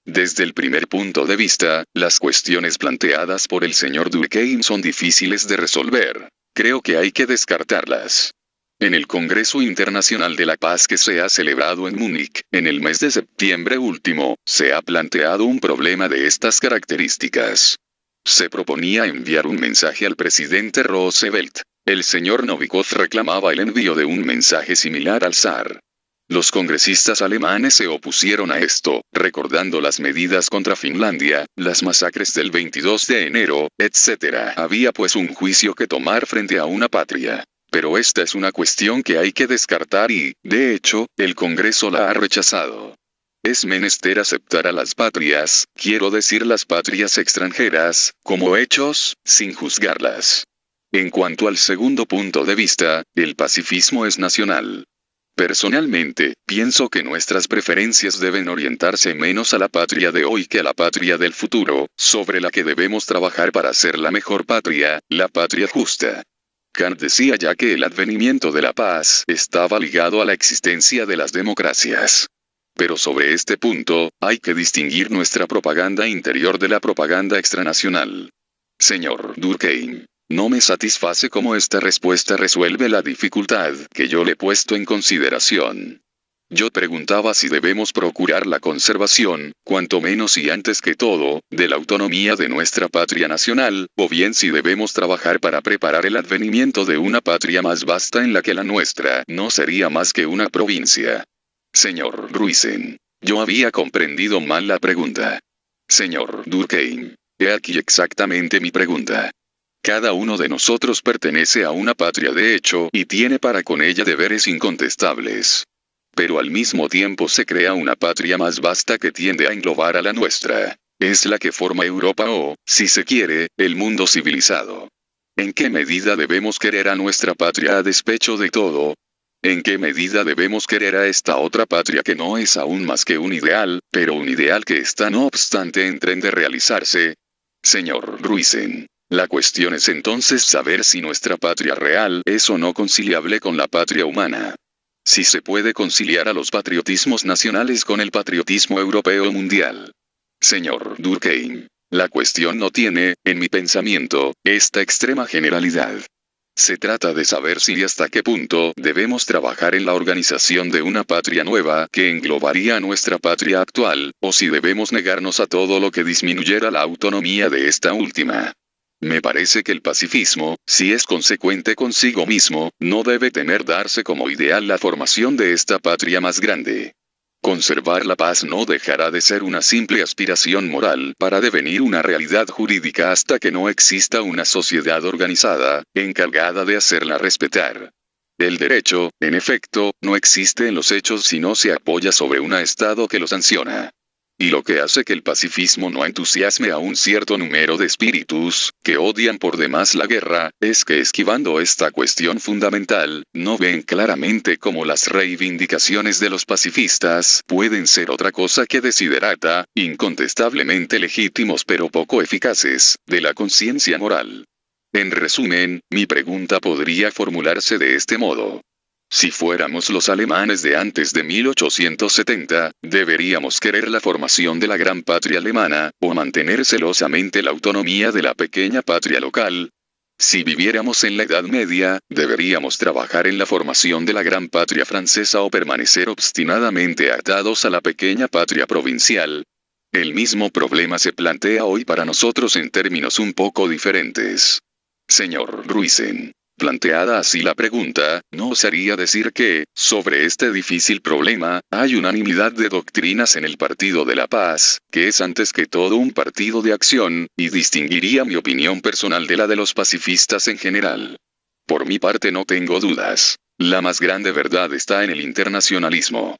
Desde el primer punto de vista, las cuestiones planteadas por el señor Durkheim son difíciles de resolver. Creo que hay que descartarlas. En el Congreso Internacional de la Paz que se ha celebrado en Múnich, en el mes de septiembre último, se ha planteado un problema de estas características. Se proponía enviar un mensaje al presidente Roosevelt. El señor Novikov reclamaba el envío de un mensaje similar al zar. Los congresistas alemanes se opusieron a esto, recordando las medidas contra Finlandia, las masacres del 22 de enero, etc. Había pues un juicio que tomar frente a una patria. Pero esta es una cuestión que hay que descartar y, de hecho, el Congreso la ha rechazado. Es menester aceptar a las patrias, quiero decir las patrias extranjeras, como hechos, sin juzgarlas. En cuanto al segundo punto de vista, el pacifismo es nacional. Personalmente, pienso que nuestras preferencias deben orientarse menos a la patria de hoy que a la patria del futuro, sobre la que debemos trabajar para ser la mejor patria, la patria justa. Kant decía ya que el advenimiento de la paz estaba ligado a la existencia de las democracias. Pero sobre este punto, hay que distinguir nuestra propaganda interior de la propaganda extranacional. Señor Durkheim, no me satisface cómo esta respuesta resuelve la dificultad que yo le he puesto en consideración. Yo preguntaba si debemos procurar la conservación, cuanto menos y antes que todo, de la autonomía de nuestra patria nacional, o bien si debemos trabajar para preparar el advenimiento de una patria más vasta en la que la nuestra no sería más que una provincia. Señor Ruizen, yo había comprendido mal la pregunta. Señor Durkheim, he aquí exactamente mi pregunta. Cada uno de nosotros pertenece a una patria de hecho y tiene para con ella deberes incontestables. Pero al mismo tiempo se crea una patria más vasta que tiende a englobar a la nuestra. Es la que forma Europa o, si se quiere, el mundo civilizado. ¿En qué medida debemos querer a nuestra patria a despecho de todo? ¿En qué medida debemos querer a esta otra patria que no es aún más que un ideal, pero un ideal que está no obstante en tren de realizarse? Señor Ruizen, la cuestión es entonces saber si nuestra patria real es o no conciliable con la patria humana. Si se puede conciliar a los patriotismos nacionales con el patriotismo europeo mundial. Señor Durkheim, la cuestión no tiene, en mi pensamiento, esta extrema generalidad. Se trata de saber si y hasta qué punto debemos trabajar en la organización de una patria nueva que englobaría a nuestra patria actual, o si debemos negarnos a todo lo que disminuyera la autonomía de esta última. Me parece que el pacifismo, si es consecuente consigo mismo, no debe temer darse como ideal la formación de esta patria más grande. Conservar la paz no dejará de ser una simple aspiración moral para devenir una realidad jurídica hasta que no exista una sociedad organizada, encargada de hacerla respetar. El derecho, en efecto, no existe en los hechos si no se apoya sobre un Estado que lo sanciona. Y lo que hace que el pacifismo no entusiasme a un cierto número de espíritus, que odian por demás la guerra, es que esquivando esta cuestión fundamental, no ven claramente cómo las reivindicaciones de los pacifistas pueden ser otra cosa que desiderata, incontestablemente legítimos pero poco eficaces, de la conciencia moral. En resumen, mi pregunta podría formularse de este modo. Si fuéramos los alemanes de antes de 1870, ¿deberíamos querer la formación de la gran patria alemana, o mantener celosamente la autonomía de la pequeña patria local? Si viviéramos en la Edad Media, deberíamos trabajar en la formación de la gran patria francesa o permanecer obstinadamente atados a la pequeña patria provincial. El mismo problema se plantea hoy para nosotros en términos un poco diferentes. Señor Ruisen. Planteada así la pregunta, no osaría decir que, sobre este difícil problema, hay unanimidad de doctrinas en el Partido de la Paz, que es antes que todo un partido de acción, y distinguiría mi opinión personal de la de los pacifistas en general. Por mi parte no tengo dudas. La más grande verdad está en el internacionalismo.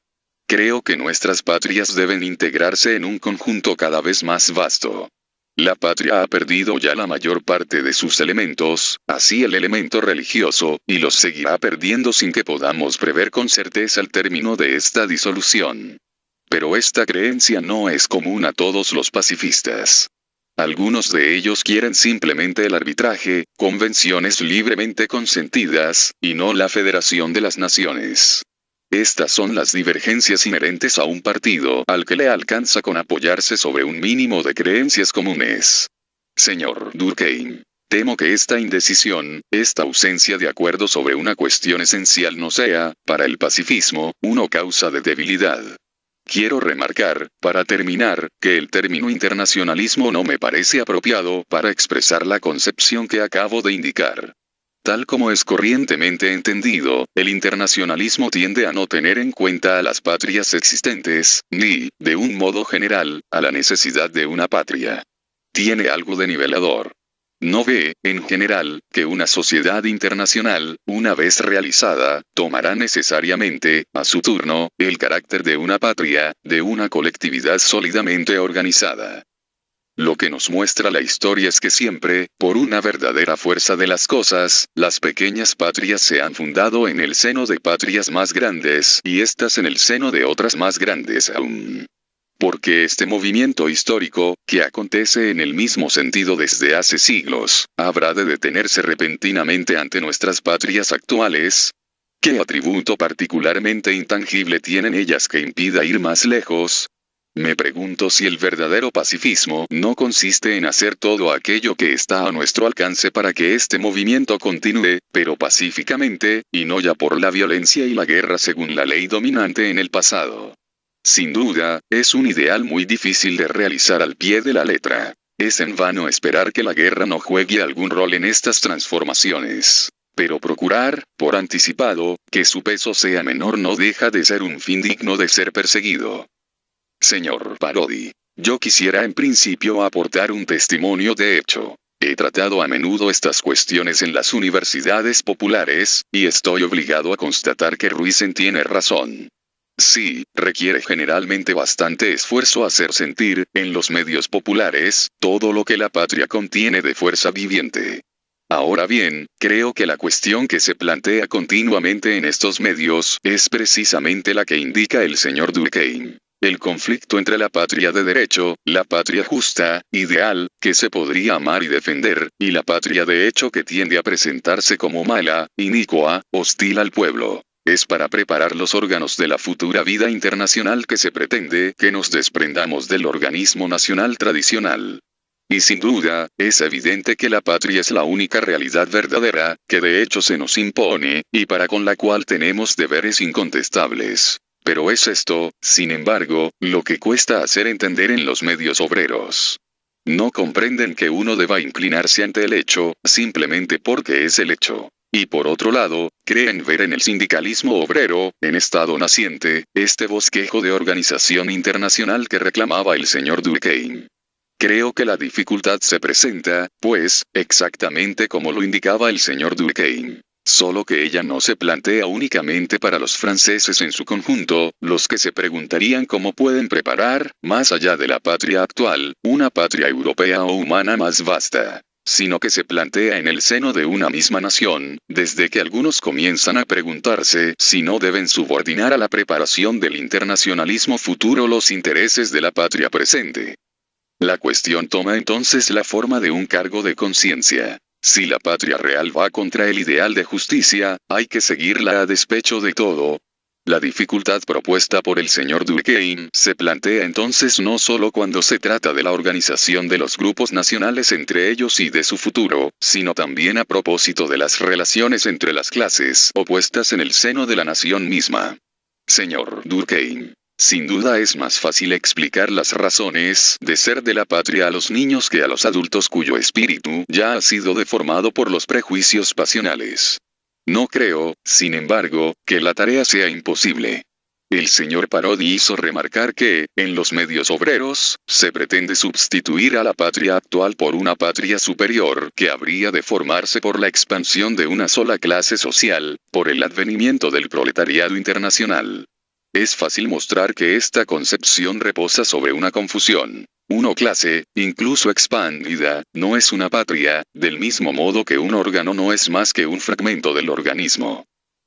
Creo que nuestras patrias deben integrarse en un conjunto cada vez más vasto. La patria ha perdido ya la mayor parte de sus elementos, así el elemento religioso, y los seguirá perdiendo sin que podamos prever con certeza el término de esta disolución. Pero esta creencia no es común a todos los pacifistas. Algunos de ellos quieren simplemente el arbitraje, convenciones libremente consentidas, y no la federación de las naciones. Estas son las divergencias inherentes a un partido al que le alcanza con apoyarse sobre un mínimo de creencias comunes. Señor Durkheim, temo que esta indecisión, esta ausencia de acuerdo sobre una cuestión esencial no sea, para el pacifismo, una causa de debilidad. Quiero remarcar, para terminar, que el término internacionalismo no me parece apropiado para expresar la concepción que acabo de indicar. Tal como es corrientemente entendido, el internacionalismo tiende a no tener en cuenta a las patrias existentes, ni, de un modo general, a la necesidad de una patria. Tiene algo de nivelador. No ve, en general, que una sociedad internacional, una vez realizada, tomará necesariamente, a su turno, el carácter de una patria, de una colectividad sólidamente organizada. Lo que nos muestra la historia es que siempre, por una verdadera fuerza de las cosas, las pequeñas patrias se han fundado en el seno de patrias más grandes y éstas en el seno de otras más grandes aún. Porque este movimiento histórico, que acontece en el mismo sentido desde hace siglos, habrá de detenerse repentinamente ante nuestras patrias actuales. ¿Qué atributo particularmente intangible tienen ellas que impida ir más lejos? Me pregunto si el verdadero pacifismo no consiste en hacer todo aquello que está a nuestro alcance para que este movimiento continúe, pero pacíficamente, y no ya por la violencia y la guerra según la ley dominante en el pasado. Sin duda, es un ideal muy difícil de realizar al pie de la letra. Es en vano esperar que la guerra no juegue algún rol en estas transformaciones. Pero procurar, por anticipado, que su peso sea menor no deja de ser un fin digno de ser perseguido. Señor Parodi, yo quisiera en principio aportar un testimonio de hecho. He tratado a menudo estas cuestiones en las universidades populares, y estoy obligado a constatar que Ruisen tiene razón. Sí, requiere generalmente bastante esfuerzo hacer sentir, en los medios populares, todo lo que la patria contiene de fuerza viviente. Ahora bien, creo que la cuestión que se plantea continuamente en estos medios es precisamente la que indica el señor Durkheim. El conflicto entre la patria de derecho, la patria justa, ideal, que se podría amar y defender, y la patria de hecho que tiende a presentarse como mala, inicua, hostil al pueblo. Es para preparar los órganos de la futura vida internacional que se pretende que nos desprendamos del organismo nacional tradicional. Y sin duda, es evidente que la patria es la única realidad verdadera, que de hecho se nos impone, y para con la cual tenemos deberes incontestables. Pero es esto, sin embargo, lo que cuesta hacer entender en los medios obreros. No comprenden que uno deba inclinarse ante el hecho, simplemente porque es el hecho. Y por otro lado, creen ver en el sindicalismo obrero, en estado naciente, este bosquejo de organización internacional que reclamaba el señor Durkheim. Creo que la dificultad se presenta, pues, exactamente como lo indicaba el señor Durkheim. Solo que ella no se plantea únicamente para los franceses en su conjunto, los que se preguntarían cómo pueden preparar, más allá de la patria actual, una patria europea o humana más vasta. Sino que se plantea en el seno de una misma nación, desde que algunos comienzan a preguntarse si no deben subordinar a la preparación del internacionalismo futuro los intereses de la patria presente. La cuestión toma entonces la forma de un cargo de conciencia. Si la patria real va contra el ideal de justicia, hay que seguirla a despecho de todo. La dificultad propuesta por el señor Durkheim se plantea entonces no solo cuando se trata de la organización de los grupos nacionales entre ellos y de su futuro, sino también a propósito de las relaciones entre las clases opuestas en el seno de la nación misma. Señor Durkheim, sin duda es más fácil explicar las razones de ser de la patria a los niños que a los adultos cuyo espíritu ya ha sido deformado por los prejuicios pasionales. No creo, sin embargo, que la tarea sea imposible. El señor Parodi hizo remarcar que, en los medios obreros, se pretende sustituir a la patria actual por una patria superior que habría de formarse por la expansión de una sola clase social, por el advenimiento del proletariado internacional. Es fácil mostrar que esta concepción reposa sobre una confusión. Una clase, incluso expandida, no es una patria, del mismo modo que un órgano no es más que un fragmento del organismo.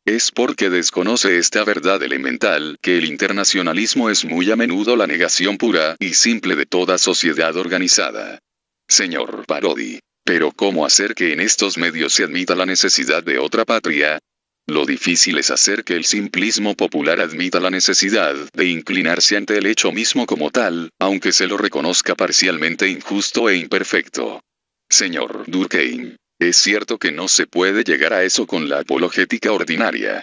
Es porque desconoce esta verdad elemental que el internacionalismo es muy a menudo la negación pura y simple de toda sociedad organizada. Señor Parodi, pero ¿cómo hacer que en estos medios se admita la necesidad de otra patria? Lo difícil es hacer que el simplismo popular admita la necesidad de inclinarse ante el hecho mismo como tal, aunque se lo reconozca parcialmente injusto e imperfecto. Señor Durkheim, es cierto que no se puede llegar a eso con la apologética ordinaria.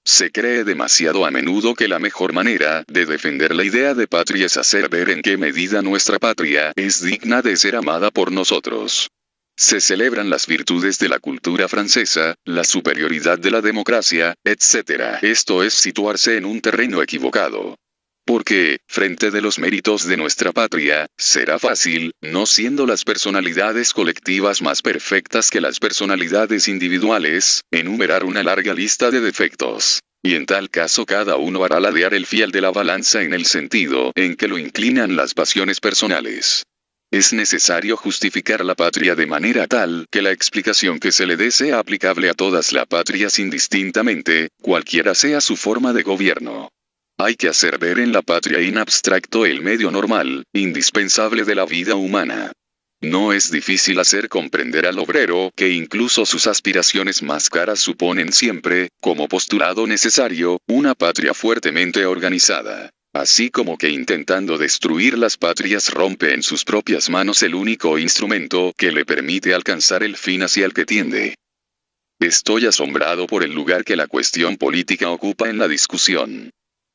Se cree demasiado a menudo que la mejor manera de defender la idea de patria es hacer ver en qué medida nuestra patria es digna de ser amada por nosotros. Se celebran las virtudes de la cultura francesa, la superioridad de la democracia, etc. Esto es situarse en un terreno equivocado. Porque, frente de los méritos de nuestra patria, será fácil, no siendo las personalidades colectivas más perfectas que las personalidades individuales, enumerar una larga lista de defectos. Y en tal caso cada uno hará ladear el fiel de la balanza en el sentido en que lo inclinan las pasiones personales. Es necesario justificar la patria de manera tal que la explicación que se le dé sea aplicable a todas las patrias indistintamente, cualquiera sea su forma de gobierno. Hay que hacer ver en la patria in abstracto el medio normal, indispensable de la vida humana. No es difícil hacer comprender al obrero que incluso sus aspiraciones más caras suponen siempre, como postulado necesario, una patria fuertemente organizada. Así como que intentando destruir las patrias rompe en sus propias manos el único instrumento que le permite alcanzar el fin hacia el que tiende. Estoy asombrado por el lugar que la cuestión política ocupa en la discusión.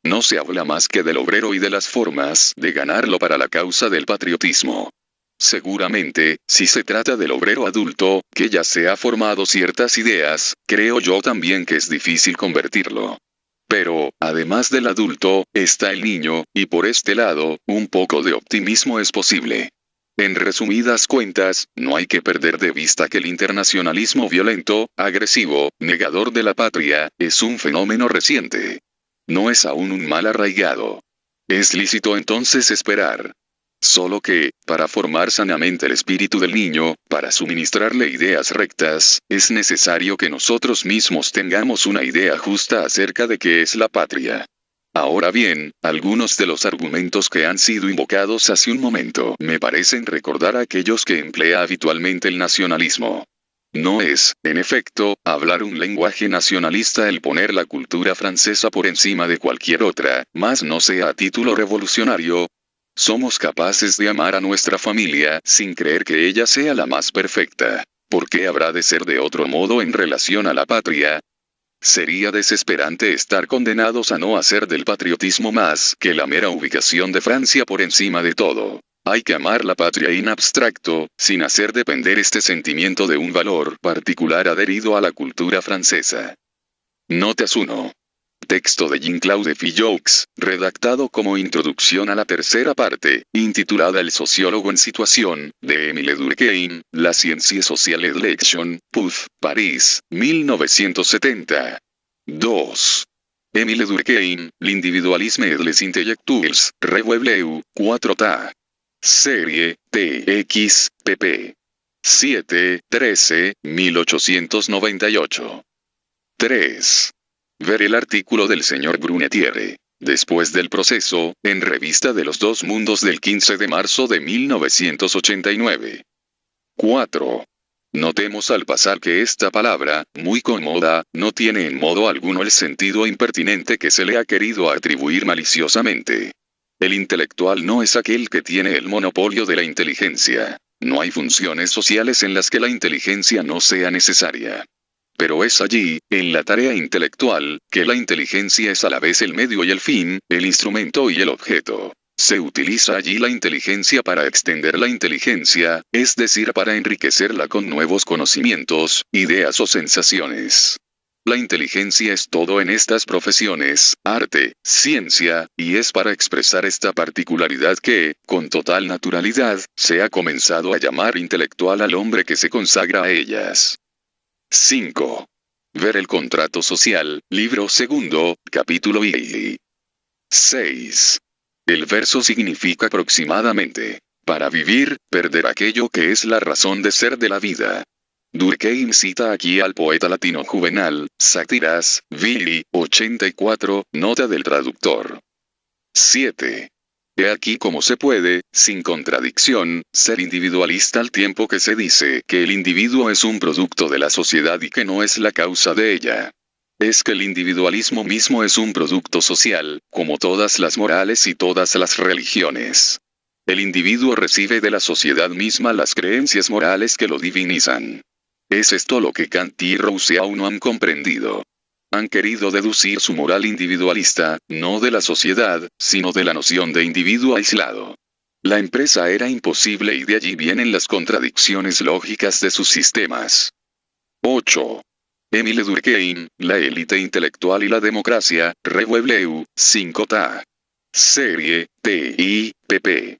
No se habla más que del obrero y de las formas de ganarlo para la causa del patriotismo. Seguramente, si se trata del obrero adulto, que ya se ha formado ciertas ideas, creo yo también que es difícil convertirlo. Pero, además del adulto, está el niño, y por este lado, un poco de optimismo es posible. En resumidas cuentas, no hay que perder de vista que el internacionalismo violento, agresivo, negador de la patria, es un fenómeno reciente. No es aún un mal arraigado. Es lícito entonces esperar. Solo que, para formar sanamente el espíritu del niño, para suministrarle ideas rectas, es necesario que nosotros mismos tengamos una idea justa acerca de qué es la patria. Ahora bien, algunos de los argumentos que han sido invocados hace un momento me parecen recordar a aquellos que emplea habitualmente el nacionalismo. No es, en efecto, hablar un lenguaje nacionalista el poner la cultura francesa por encima de cualquier otra, mas no sea a título revolucionario. Somos capaces de amar a nuestra familia sin creer que ella sea la más perfecta. ¿Por qué habrá de ser de otro modo en relación a la patria? Sería desesperante estar condenados a no hacer del patriotismo más que la mera ubicación de Francia por encima de todo. Hay que amar la patria in abstracto, sin hacer depender este sentimiento de un valor particular adherido a la cultura francesa. Notas 1. Texto de Jean-Claude Filloux, redactado como introducción a la tercera parte, intitulada El sociólogo en situación, de Émile Durkheim, La ciencia sociale et l'action, Puth, París, 1970. 2. Émile Durkheim, L'individualisme et les intellectuels, Revue 4 Serie, TX, pp. 7, 13, 1898. 3. Ver el artículo del señor Brunetière, después del proceso, en Revista de los Dos Mundos del 15 de marzo de 1989. 4. Notemos al pasar que esta palabra, muy cómoda, no tiene en modo alguno el sentido impertinente que se le ha querido atribuir maliciosamente. El intelectual no es aquel que tiene el monopolio de la inteligencia. No hay funciones sociales en las que la inteligencia no sea necesaria. Pero es allí, en la tarea intelectual, que la inteligencia es a la vez el medio y el fin, el instrumento y el objeto. Se utiliza allí la inteligencia para extender la inteligencia, es decir, para enriquecerla con nuevos conocimientos, ideas o sensaciones. La inteligencia es todo en estas profesiones, arte, ciencia, y es para expresar esta particularidad que, con total naturalidad, se ha comenzado a llamar intelectual al hombre que se consagra a ellas. 5. Ver el contrato social, libro segundo, capítulo I. 6. El verso significa aproximadamente, para vivir, perder aquello que es la razón de ser de la vida. Durkheim cita aquí al poeta latino Juvenal, Sátiras, Vili, 84, nota del traductor. 7. He aquí cómo se puede, sin contradicción, ser individualista al tiempo que se dice que el individuo es un producto de la sociedad y que no es la causa de ella. Es que el individualismo mismo es un producto social, como todas las morales y todas las religiones. El individuo recibe de la sociedad misma las creencias morales que lo divinizan. Es esto lo que Kant y Rousseau no han comprendido. Han querido deducir su moral individualista, no de la sociedad, sino de la noción de individuo aislado. La empresa era imposible y de allí vienen las contradicciones lógicas de sus sistemas. 8. Émile Durkheim, La élite intelectual y la democracia, Revue 5 ta. Serie, T.I., pp.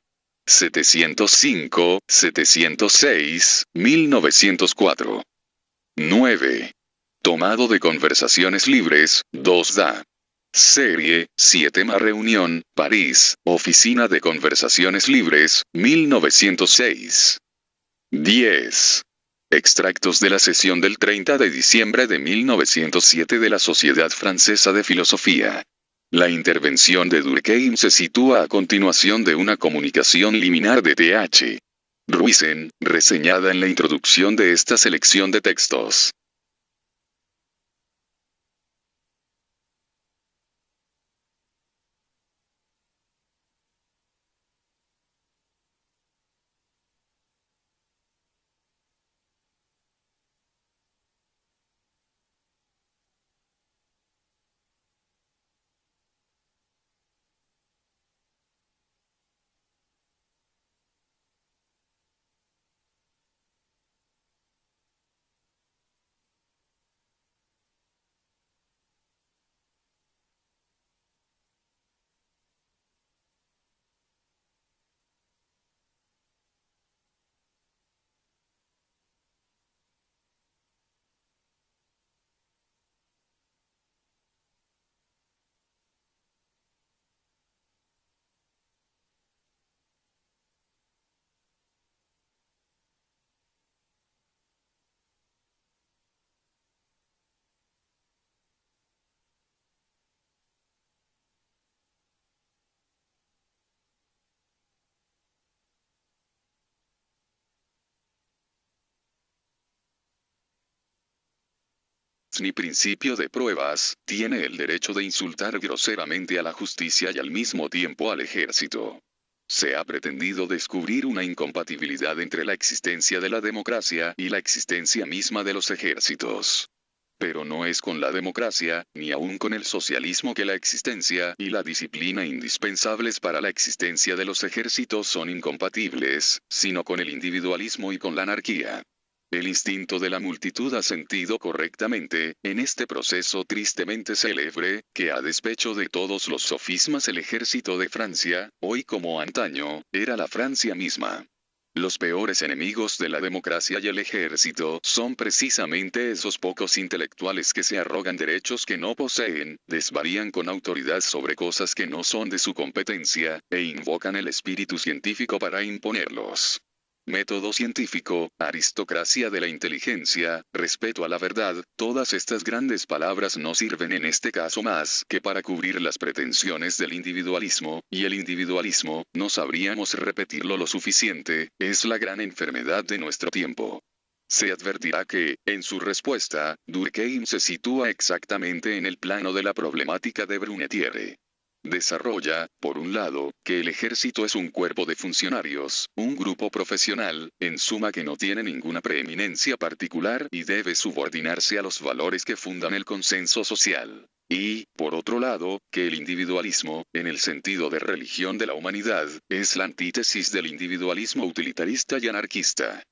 705, 706, 1904. 9. Tomado de Conversaciones Libres, 2 da. Serie, 7 reunión, París, Oficina de Conversaciones Libres, 1906. 10. Extractos de la sesión del 30 de diciembre de 1907 de la Sociedad Francesa de Filosofía. La intervención de Durkheim se sitúa a continuación de una comunicación liminar de Th. Ruisen, reseñada en la introducción de esta selección de textos. Ni principio de pruebas, tiene el derecho de insultar groseramente a la justicia y al mismo tiempo al ejército. Se ha pretendido descubrir una incompatibilidad entre la existencia de la democracia y la existencia misma de los ejércitos. Pero no es con la democracia, ni aun con el socialismo que la existencia y la disciplina indispensables para la existencia de los ejércitos son incompatibles, sino con el individualismo y con la anarquía. El instinto de la multitud ha sentido correctamente, en este proceso tristemente célebre, que a despecho de todos los sofismas el ejército de Francia, hoy como antaño, era la Francia misma. Los peores enemigos de la democracia y el ejército son precisamente esos pocos intelectuales que se arrogan derechos que no poseen, desvarían con autoridad sobre cosas que no son de su competencia, e invocan el espíritu científico para imponerlos. Método científico, aristocracia de la inteligencia, respeto a la verdad, todas estas grandes palabras no sirven en este caso más que para cubrir las pretensiones del individualismo, y el individualismo, no sabríamos repetirlo lo suficiente, es la gran enfermedad de nuestro tiempo. Se advertirá que, en su respuesta, Durkheim se sitúa exactamente en el plano de la problemática de Brunetière. Desarrolla, por un lado, que el ejército es un cuerpo de funcionarios, un grupo profesional, en suma que no tiene ninguna preeminencia particular y debe subordinarse a los valores que fundan el consenso social. Y, por otro lado, que el individualismo, en el sentido de religión de la humanidad, es la antítesis del individualismo utilitarista y anarquista.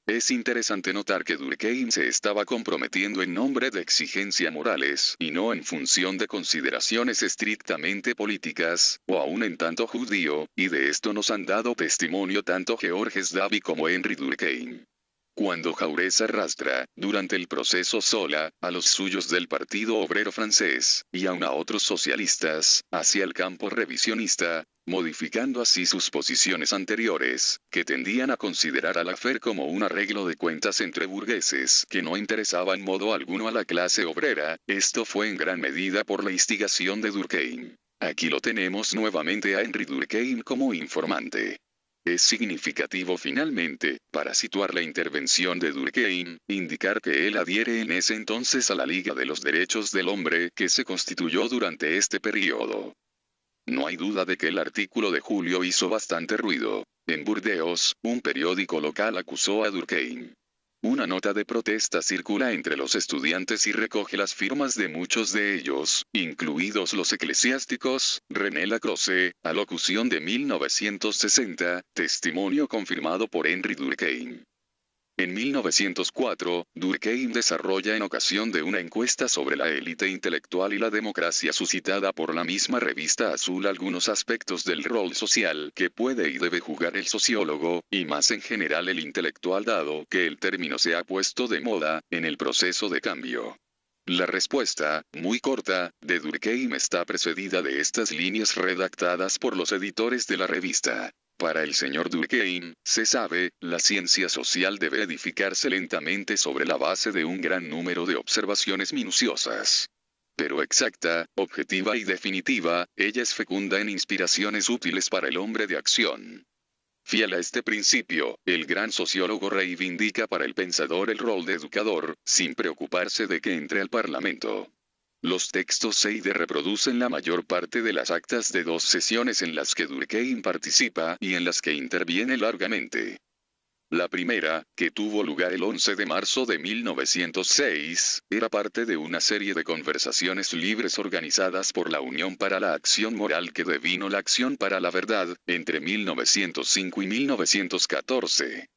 Es interesante notar que Durkheim se estaba comprometiendo en nombre de exigencias morales, y no en función de consideraciones estrictamente políticas, o aún en tanto judío, y de esto nos han dado testimonio tanto Georges Davy como Henry Durkheim. Cuando Jaurès arrastra, durante el proceso Zola, a los suyos del Partido Obrero Francés, y aun a otros socialistas, hacia el campo revisionista, modificando así sus posiciones anteriores, que tendían a considerar al affaire como un arreglo de cuentas entre burgueses que no interesaba en modo alguno a la clase obrera, esto fue en gran medida por la instigación de Durkheim. Aquí lo tenemos nuevamente a Henry Durkheim como informante. Es significativo finalmente, para situar la intervención de Durkheim, indicar que él adhiere en ese entonces a la Liga de los Derechos del Hombre que se constituyó durante este periodo. No hay duda de que el artículo de julio hizo bastante ruido. En Burdeos, un periódico local acusó a Durkheim. Una nota de protesta circula entre los estudiantes y recoge las firmas de muchos de ellos, incluidos los eclesiásticos. René Lacroze, alocución de 1960, testimonio confirmado por Henry Durkheim. En 1904, Durkheim desarrolla en ocasión de una encuesta sobre la élite intelectual y la democracia suscitada por la misma revista Azul algunos aspectos del rol social que puede y debe jugar el sociólogo, y más en general el intelectual dado que el término se ha puesto de moda, en el proceso de cambio. La respuesta, muy corta, de Durkheim está precedida de estas líneas redactadas por los editores de la revista. Para el señor Durkheim, se sabe, la ciencia social debe edificarse lentamente sobre la base de un gran número de observaciones minuciosas. Pero exacta, objetiva y definitiva, ella es fecunda en inspiraciones útiles para el hombre de acción. Fiel a este principio, el gran sociólogo reivindica para el pensador el rol de educador, sin preocuparse de que entre al Parlamento. Los textos Seide reproducen la mayor parte de las actas de 2 sesiones en las que Durkheim participa y en las que interviene largamente. La primera, que tuvo lugar el 11 de marzo de 1906, era parte de una serie de conversaciones libres organizadas por la Unión para la Acción Moral que devino la Acción para la Verdad, entre 1905 y 1914.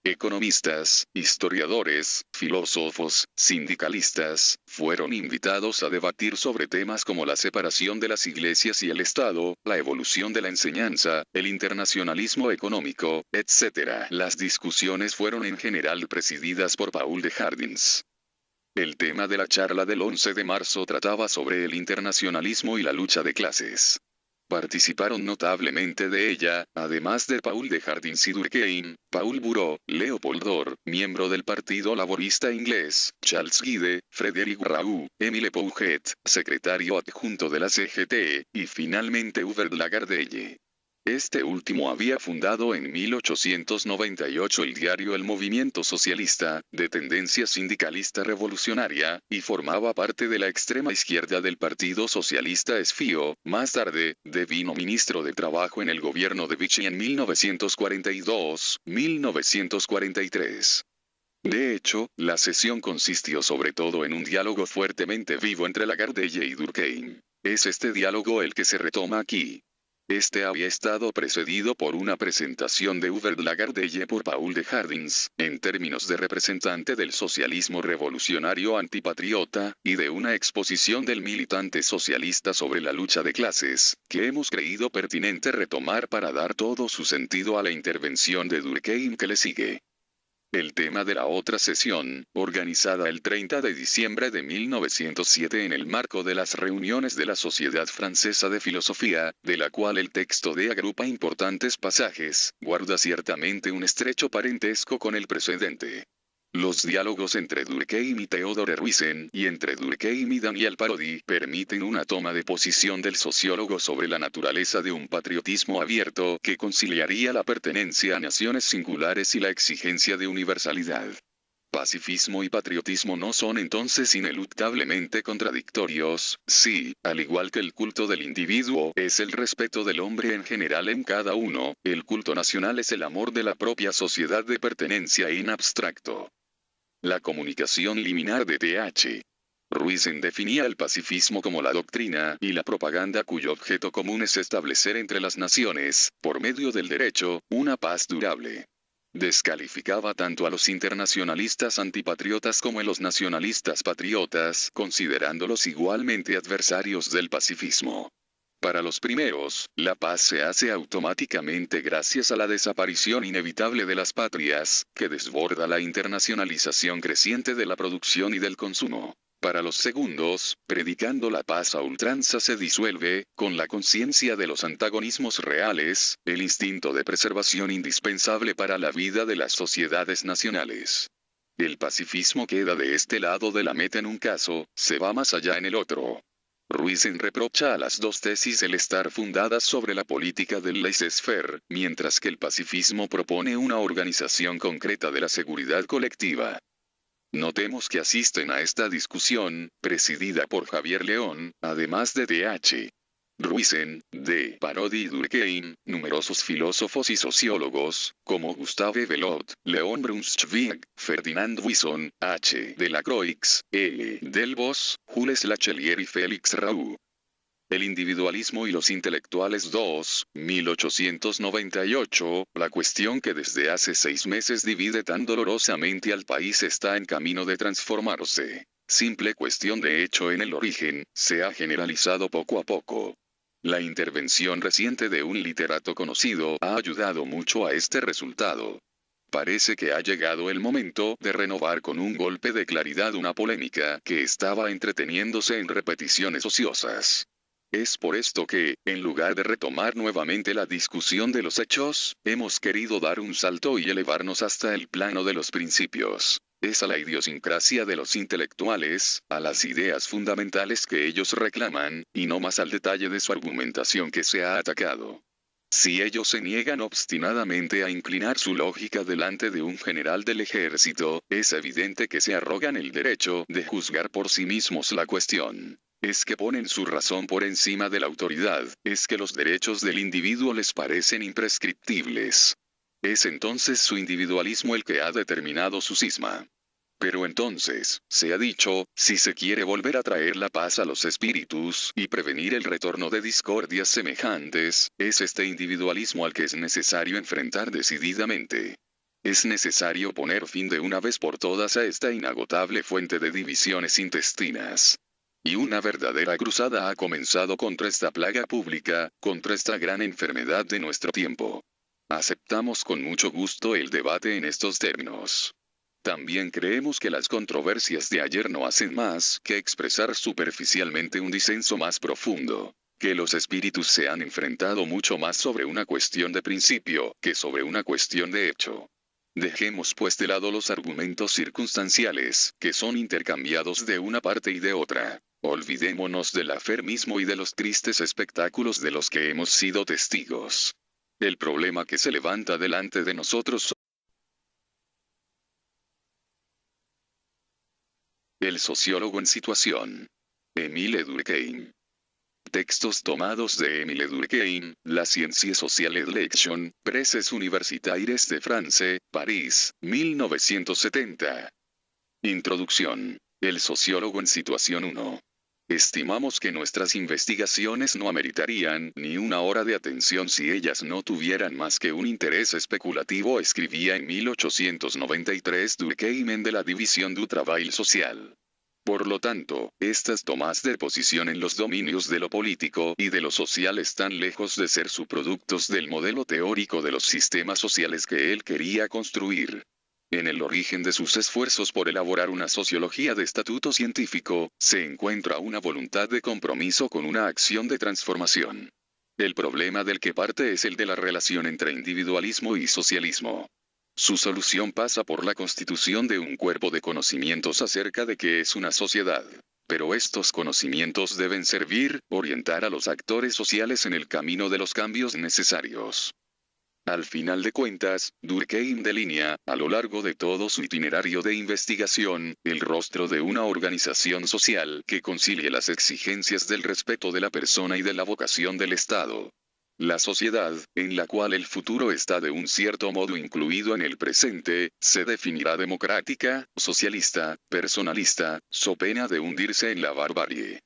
Economistas, historiadores, filósofos, sindicalistas, fueron invitados a debatir sobre temas como la separación de las iglesias y el Estado, la evolución de la enseñanza, el internacionalismo económico, etc. Las discusiones fueron en general presididas por Paul de Jardins. El tema de la charla del 11 de marzo trataba sobre el internacionalismo y la lucha de clases. Participaron notablemente de ella, además de Paul de Jardins y Durkheim, Paul Bureau, Leopold Dor, miembro del Partido Laborista Inglés, Charles Guide, Frédéric Raoult, Émile Pouget, secretario adjunto de la CGT, y finalmente Hubert Lagardelle. Este último había fundado en 1898 el diario El Movimiento Socialista, de tendencia sindicalista revolucionaria, y formaba parte de la extrema izquierda del Partido Socialista Esfío. Más tarde, devino ministro de Trabajo en el gobierno de Vichy en 1942-1943. De hecho, la sesión consistió sobre todo en un diálogo fuertemente vivo entre Lagardelle y Durkheim. Es este diálogo el que se retoma aquí. Este había estado precedido por una presentación de Hubert Lagardelle por Paul de Jardins, en términos de representante del socialismo revolucionario antipatriota, y de una exposición del militante socialista sobre la lucha de clases, que hemos creído pertinente retomar para dar todo su sentido a la intervención de Durkheim que le sigue. El tema de la otra sesión, organizada el 30 de diciembre de 1907 en el marco de las reuniones de la Sociedad Francesa de Filosofía, de la cual el texto de agrupa importantes pasajes, guarda ciertamente un estrecho parentesco con el precedente. Los diálogos entre Durkheim y Theodore Roizen y entre Durkheim y Daniel Parodi permiten una toma de posición del sociólogo sobre la naturaleza de un patriotismo abierto que conciliaría la pertenencia a naciones singulares y la exigencia de universalidad. Pacifismo y patriotismo no son entonces ineluctablemente contradictorios, si, al igual que el culto del individuo es el respeto del hombre en general en cada uno, el culto nacional es el amor de la propia sociedad de pertenencia en abstracto. La comunicación liminar de Th. Ruizen definía el pacifismo como la doctrina y la propaganda cuyo objeto común es establecer entre las naciones, por medio del derecho, una paz durable. Descalificaba tanto a los internacionalistas antipatriotas como a los nacionalistas patriotas, considerándolos igualmente adversarios del pacifismo. Para los primeros, la paz se hace automáticamente gracias a la desaparición inevitable de las patrias, que desborda la internacionalización creciente de la producción y del consumo. Para los segundos, predicando la paz a ultranza se disuelve, con la conciencia de los antagonismos reales, el instinto de preservación indispensable para la vida de las sociedades nacionales. El pacifismo queda de este lado de la meta en un caso, se va más allá en el otro. Ruizen reprocha a las dos tesis el estar fundadas sobre la política del laissez-faire, mientras que el pacifismo propone una organización concreta de la seguridad colectiva. Notemos que asisten a esta discusión, presidida por Javier León, además de Th. Ruizen, de Parodi y Durkheim, numerosos filósofos y sociólogos, como Gustave Bellot, León Brunswick, Ferdinand Buisson, H. Delacroix, L. Delbos, Jules Lachelier y Félix Raoult. El individualismo y los intelectuales 2, 1898, la cuestión que desde hace 6 meses divide tan dolorosamente al país está en camino de transformarse. Simple cuestión de hecho en el origen, se ha generalizado poco a poco. La intervención reciente de un literato conocido ha ayudado mucho a este resultado. Parece que ha llegado el momento de renovar con un golpe de claridad una polémica que estaba entreteniéndose en repeticiones ociosas. Es por esto que, en lugar de retomar nuevamente la discusión de los hechos, hemos querido dar un salto y elevarnos hasta el plano de los principios. Es a la idiosincrasia de los intelectuales, a las ideas fundamentales que ellos reclaman, y no más al detalle de su argumentación que se ha atacado. Si ellos se niegan obstinadamente a inclinar su lógica delante de un general del ejército, es evidente que se arrogan el derecho de juzgar por sí mismos la cuestión. Es que ponen su razón por encima de la autoridad, es que los derechos del individuo les parecen imprescriptibles. Es entonces su individualismo el que ha determinado su cisma. Pero entonces, se ha dicho, si se quiere volver a traer la paz a los espíritus y prevenir el retorno de discordias semejantes, es este individualismo al que es necesario enfrentar decididamente. Es necesario poner fin de una vez por todas a esta inagotable fuente de divisiones intestinas. Y una verdadera cruzada ha comenzado contra esta plaga pública, contra esta gran enfermedad de nuestro tiempo. Aceptamos con mucho gusto el debate en estos términos. También creemos que las controversias de ayer no hacen más que expresar superficialmente un disenso más profundo, que los espíritus se han enfrentado mucho más sobre una cuestión de principio que sobre una cuestión de hecho. Dejemos pues de lado los argumentos circunstanciales, que son intercambiados de una parte y de otra. Olvidémonos del afer mismo y de los tristes espectáculos de los que hemos sido testigos. El problema que se levanta delante de nosotros. El sociólogo en situación. Émile Durkheim. Textos tomados de Émile Durkheim, La Sciences Sociales Lection, Presses Universitaires de France, París, 1970. Introducción. El sociólogo en situación 1. Estimamos que nuestras investigaciones no ameritarían ni una hora de atención si ellas no tuvieran más que un interés especulativo, escribía en 1893 Durkheim de la División du Travail Social. Por lo tanto, estas tomas de posición en los dominios de lo político y de lo social están lejos de ser subproductos del modelo teórico de los sistemas sociales que él quería construir. En el origen de sus esfuerzos por elaborar una sociología de estatuto científico, se encuentra una voluntad de compromiso con una acción de transformación. El problema del que parte es el de la relación entre individualismo y socialismo. Su solución pasa por la constitución de un cuerpo de conocimientos acerca de qué es una sociedad. Pero estos conocimientos deben servir, orientar a los actores sociales en el camino de los cambios necesarios. Al final de cuentas, Durkheim delinea, a lo largo de todo su itinerario de investigación, el rostro de una organización social que concilie las exigencias del respeto de la persona y de la vocación del Estado. La sociedad, en la cual el futuro está de un cierto modo incluido en el presente, se definirá democrática, socialista, personalista, so pena de hundirse en la barbarie.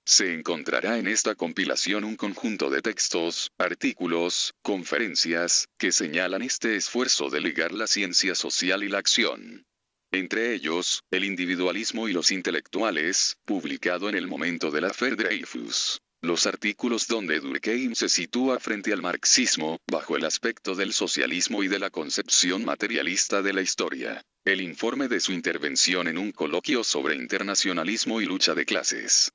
Se encontrará en esta compilación un conjunto de textos, artículos, conferencias, que señalan este esfuerzo de ligar la ciencia social y la acción. Entre ellos, El individualismo y los intelectuales, publicado en el momento de la Affaire Dreyfus. Los artículos donde Durkheim se sitúa frente al marxismo, bajo el aspecto del socialismo y de la concepción materialista de la historia. El informe de su intervención en un coloquio sobre internacionalismo y lucha de clases.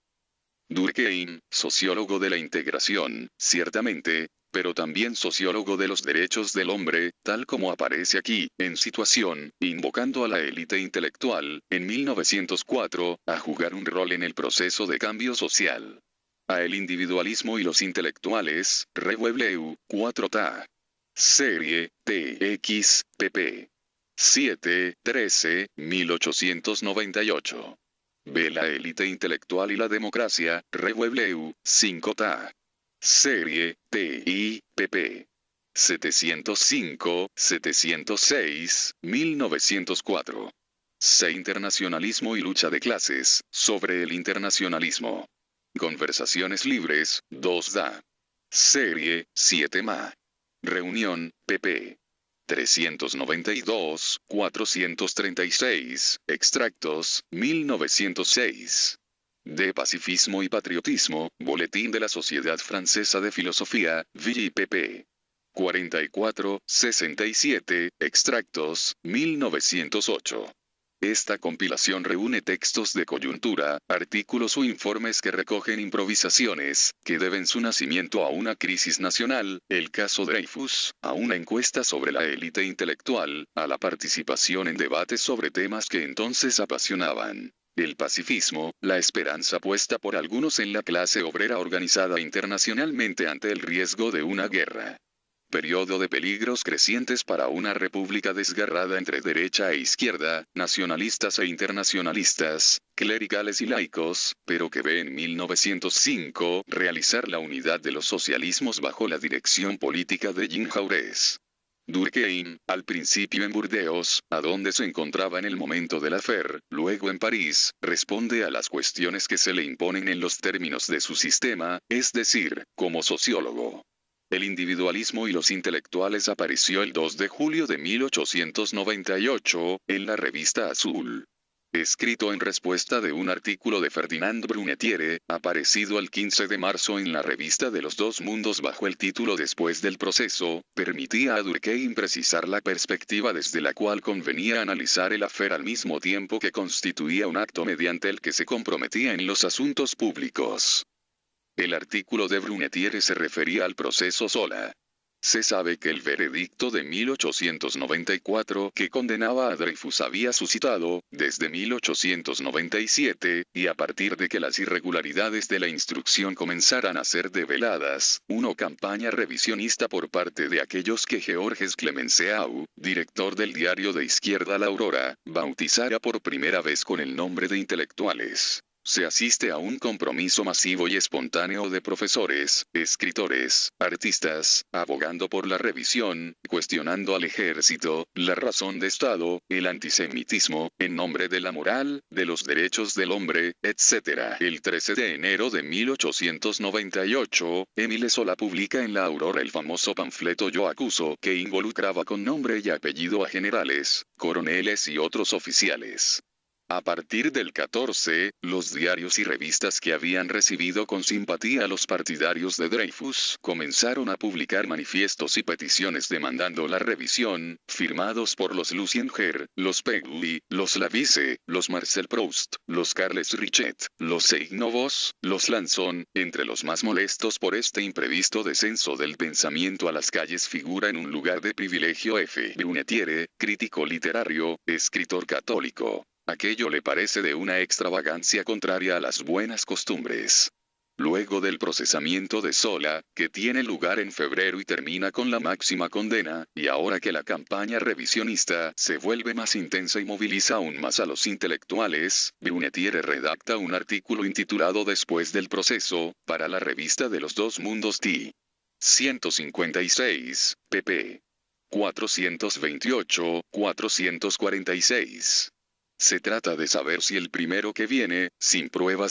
Durkheim, sociólogo de la integración, ciertamente, pero también sociólogo de los derechos del hombre, tal como aparece aquí, en Situación, invocando a la élite intelectual, en 1904, a jugar un rol en el proceso de cambio social. A el individualismo y los intelectuales, Revuebleu, 4 ta. Serie, TX, pp. 7, 13, 1898. B. La élite intelectual y la democracia, Revuebleu, 5 ta. Serie, TI, pp. 705, 706, 1904. C. Internacionalismo y lucha de clases, sobre el internacionalismo. Conversaciones libres, 2 da. Serie, 7 ma. Reunión, pp. 392, 436, extractos, 1906. De Pacifismo y Patriotismo, Boletín de la Sociedad Francesa de Filosofía, VIPP. 44, 67, extractos, 1908. Esta compilación reúne textos de coyuntura, artículos o informes que recogen improvisaciones, que deben su nacimiento a una crisis nacional, el caso Dreyfus, a una encuesta sobre la élite intelectual, a la participación en debates sobre temas que entonces apasionaban. El pacifismo, la esperanza puesta por algunos en la clase obrera organizada internacionalmente ante el riesgo de una guerra. Periodo de peligros crecientes para una república desgarrada entre derecha e izquierda, nacionalistas e internacionalistas, clericales y laicos, pero que ve en 1905 realizar la unidad de los socialismos bajo la dirección política de Jean Jaurès. Durkheim, al principio en Burdeos, a donde se encontraba en el momento de la Affaire, luego en París, responde a las cuestiones que se le imponen en los términos de su sistema, es decir, como sociólogo. El individualismo y los intelectuales apareció el 2 de julio de 1898, en la revista Azul. Escrito en respuesta de un artículo de Ferdinand Brunetière, aparecido el 15 de marzo en la revista de los Dos Mundos bajo el título Después del proceso, permitía a Durkheim precisar la perspectiva desde la cual convenía analizar el Affaire al mismo tiempo que constituía un acto mediante el que se comprometía en los asuntos públicos. El artículo de Brunetière se refería al proceso Zola. Se sabe que el veredicto de 1894 que condenaba a Dreyfus había suscitado, desde 1897, y a partir de que las irregularidades de la instrucción comenzaran a ser develadas, una campaña revisionista por parte de aquellos que Georges Clemenceau, director del diario de izquierda La Aurora, bautizara por primera vez con el nombre de intelectuales. Se asiste a un compromiso masivo y espontáneo de profesores, escritores, artistas, abogando por la revisión, cuestionando al ejército, la razón de Estado, el antisemitismo, en nombre de la moral, de los derechos del hombre, etc. El 13 de enero de 1898, Émile Zola publica en La Aurora el famoso panfleto Yo acuso, que involucraba con nombre y apellido a generales, coroneles y otros oficiales. A partir del 14, los diarios y revistas que habían recibido con simpatía a los partidarios de Dreyfus comenzaron a publicar manifiestos y peticiones demandando la revisión, firmados por los Lucien Ger, los Peggy, los Lavisse, los Marcel Proust, los Carles Richet, los Seignovos, los Lanson, entre los más molestos por este imprevisto descenso del pensamiento a las calles figura en un lugar de privilegio F. Brunetière, crítico literario, escritor católico. Aquello le parece de una extravagancia contraria a las buenas costumbres. luego del procesamiento de Zola, que tiene lugar en febrero y termina con la máxima condena, y ahora que la campaña revisionista se vuelve más intensa y moviliza aún más a los intelectuales, Brunetière redacta un artículo intitulado Después del proceso, para la revista de los dos mundos T. 156, pp. 428-446. Se trata de saber si el primero que viene, sin pruebas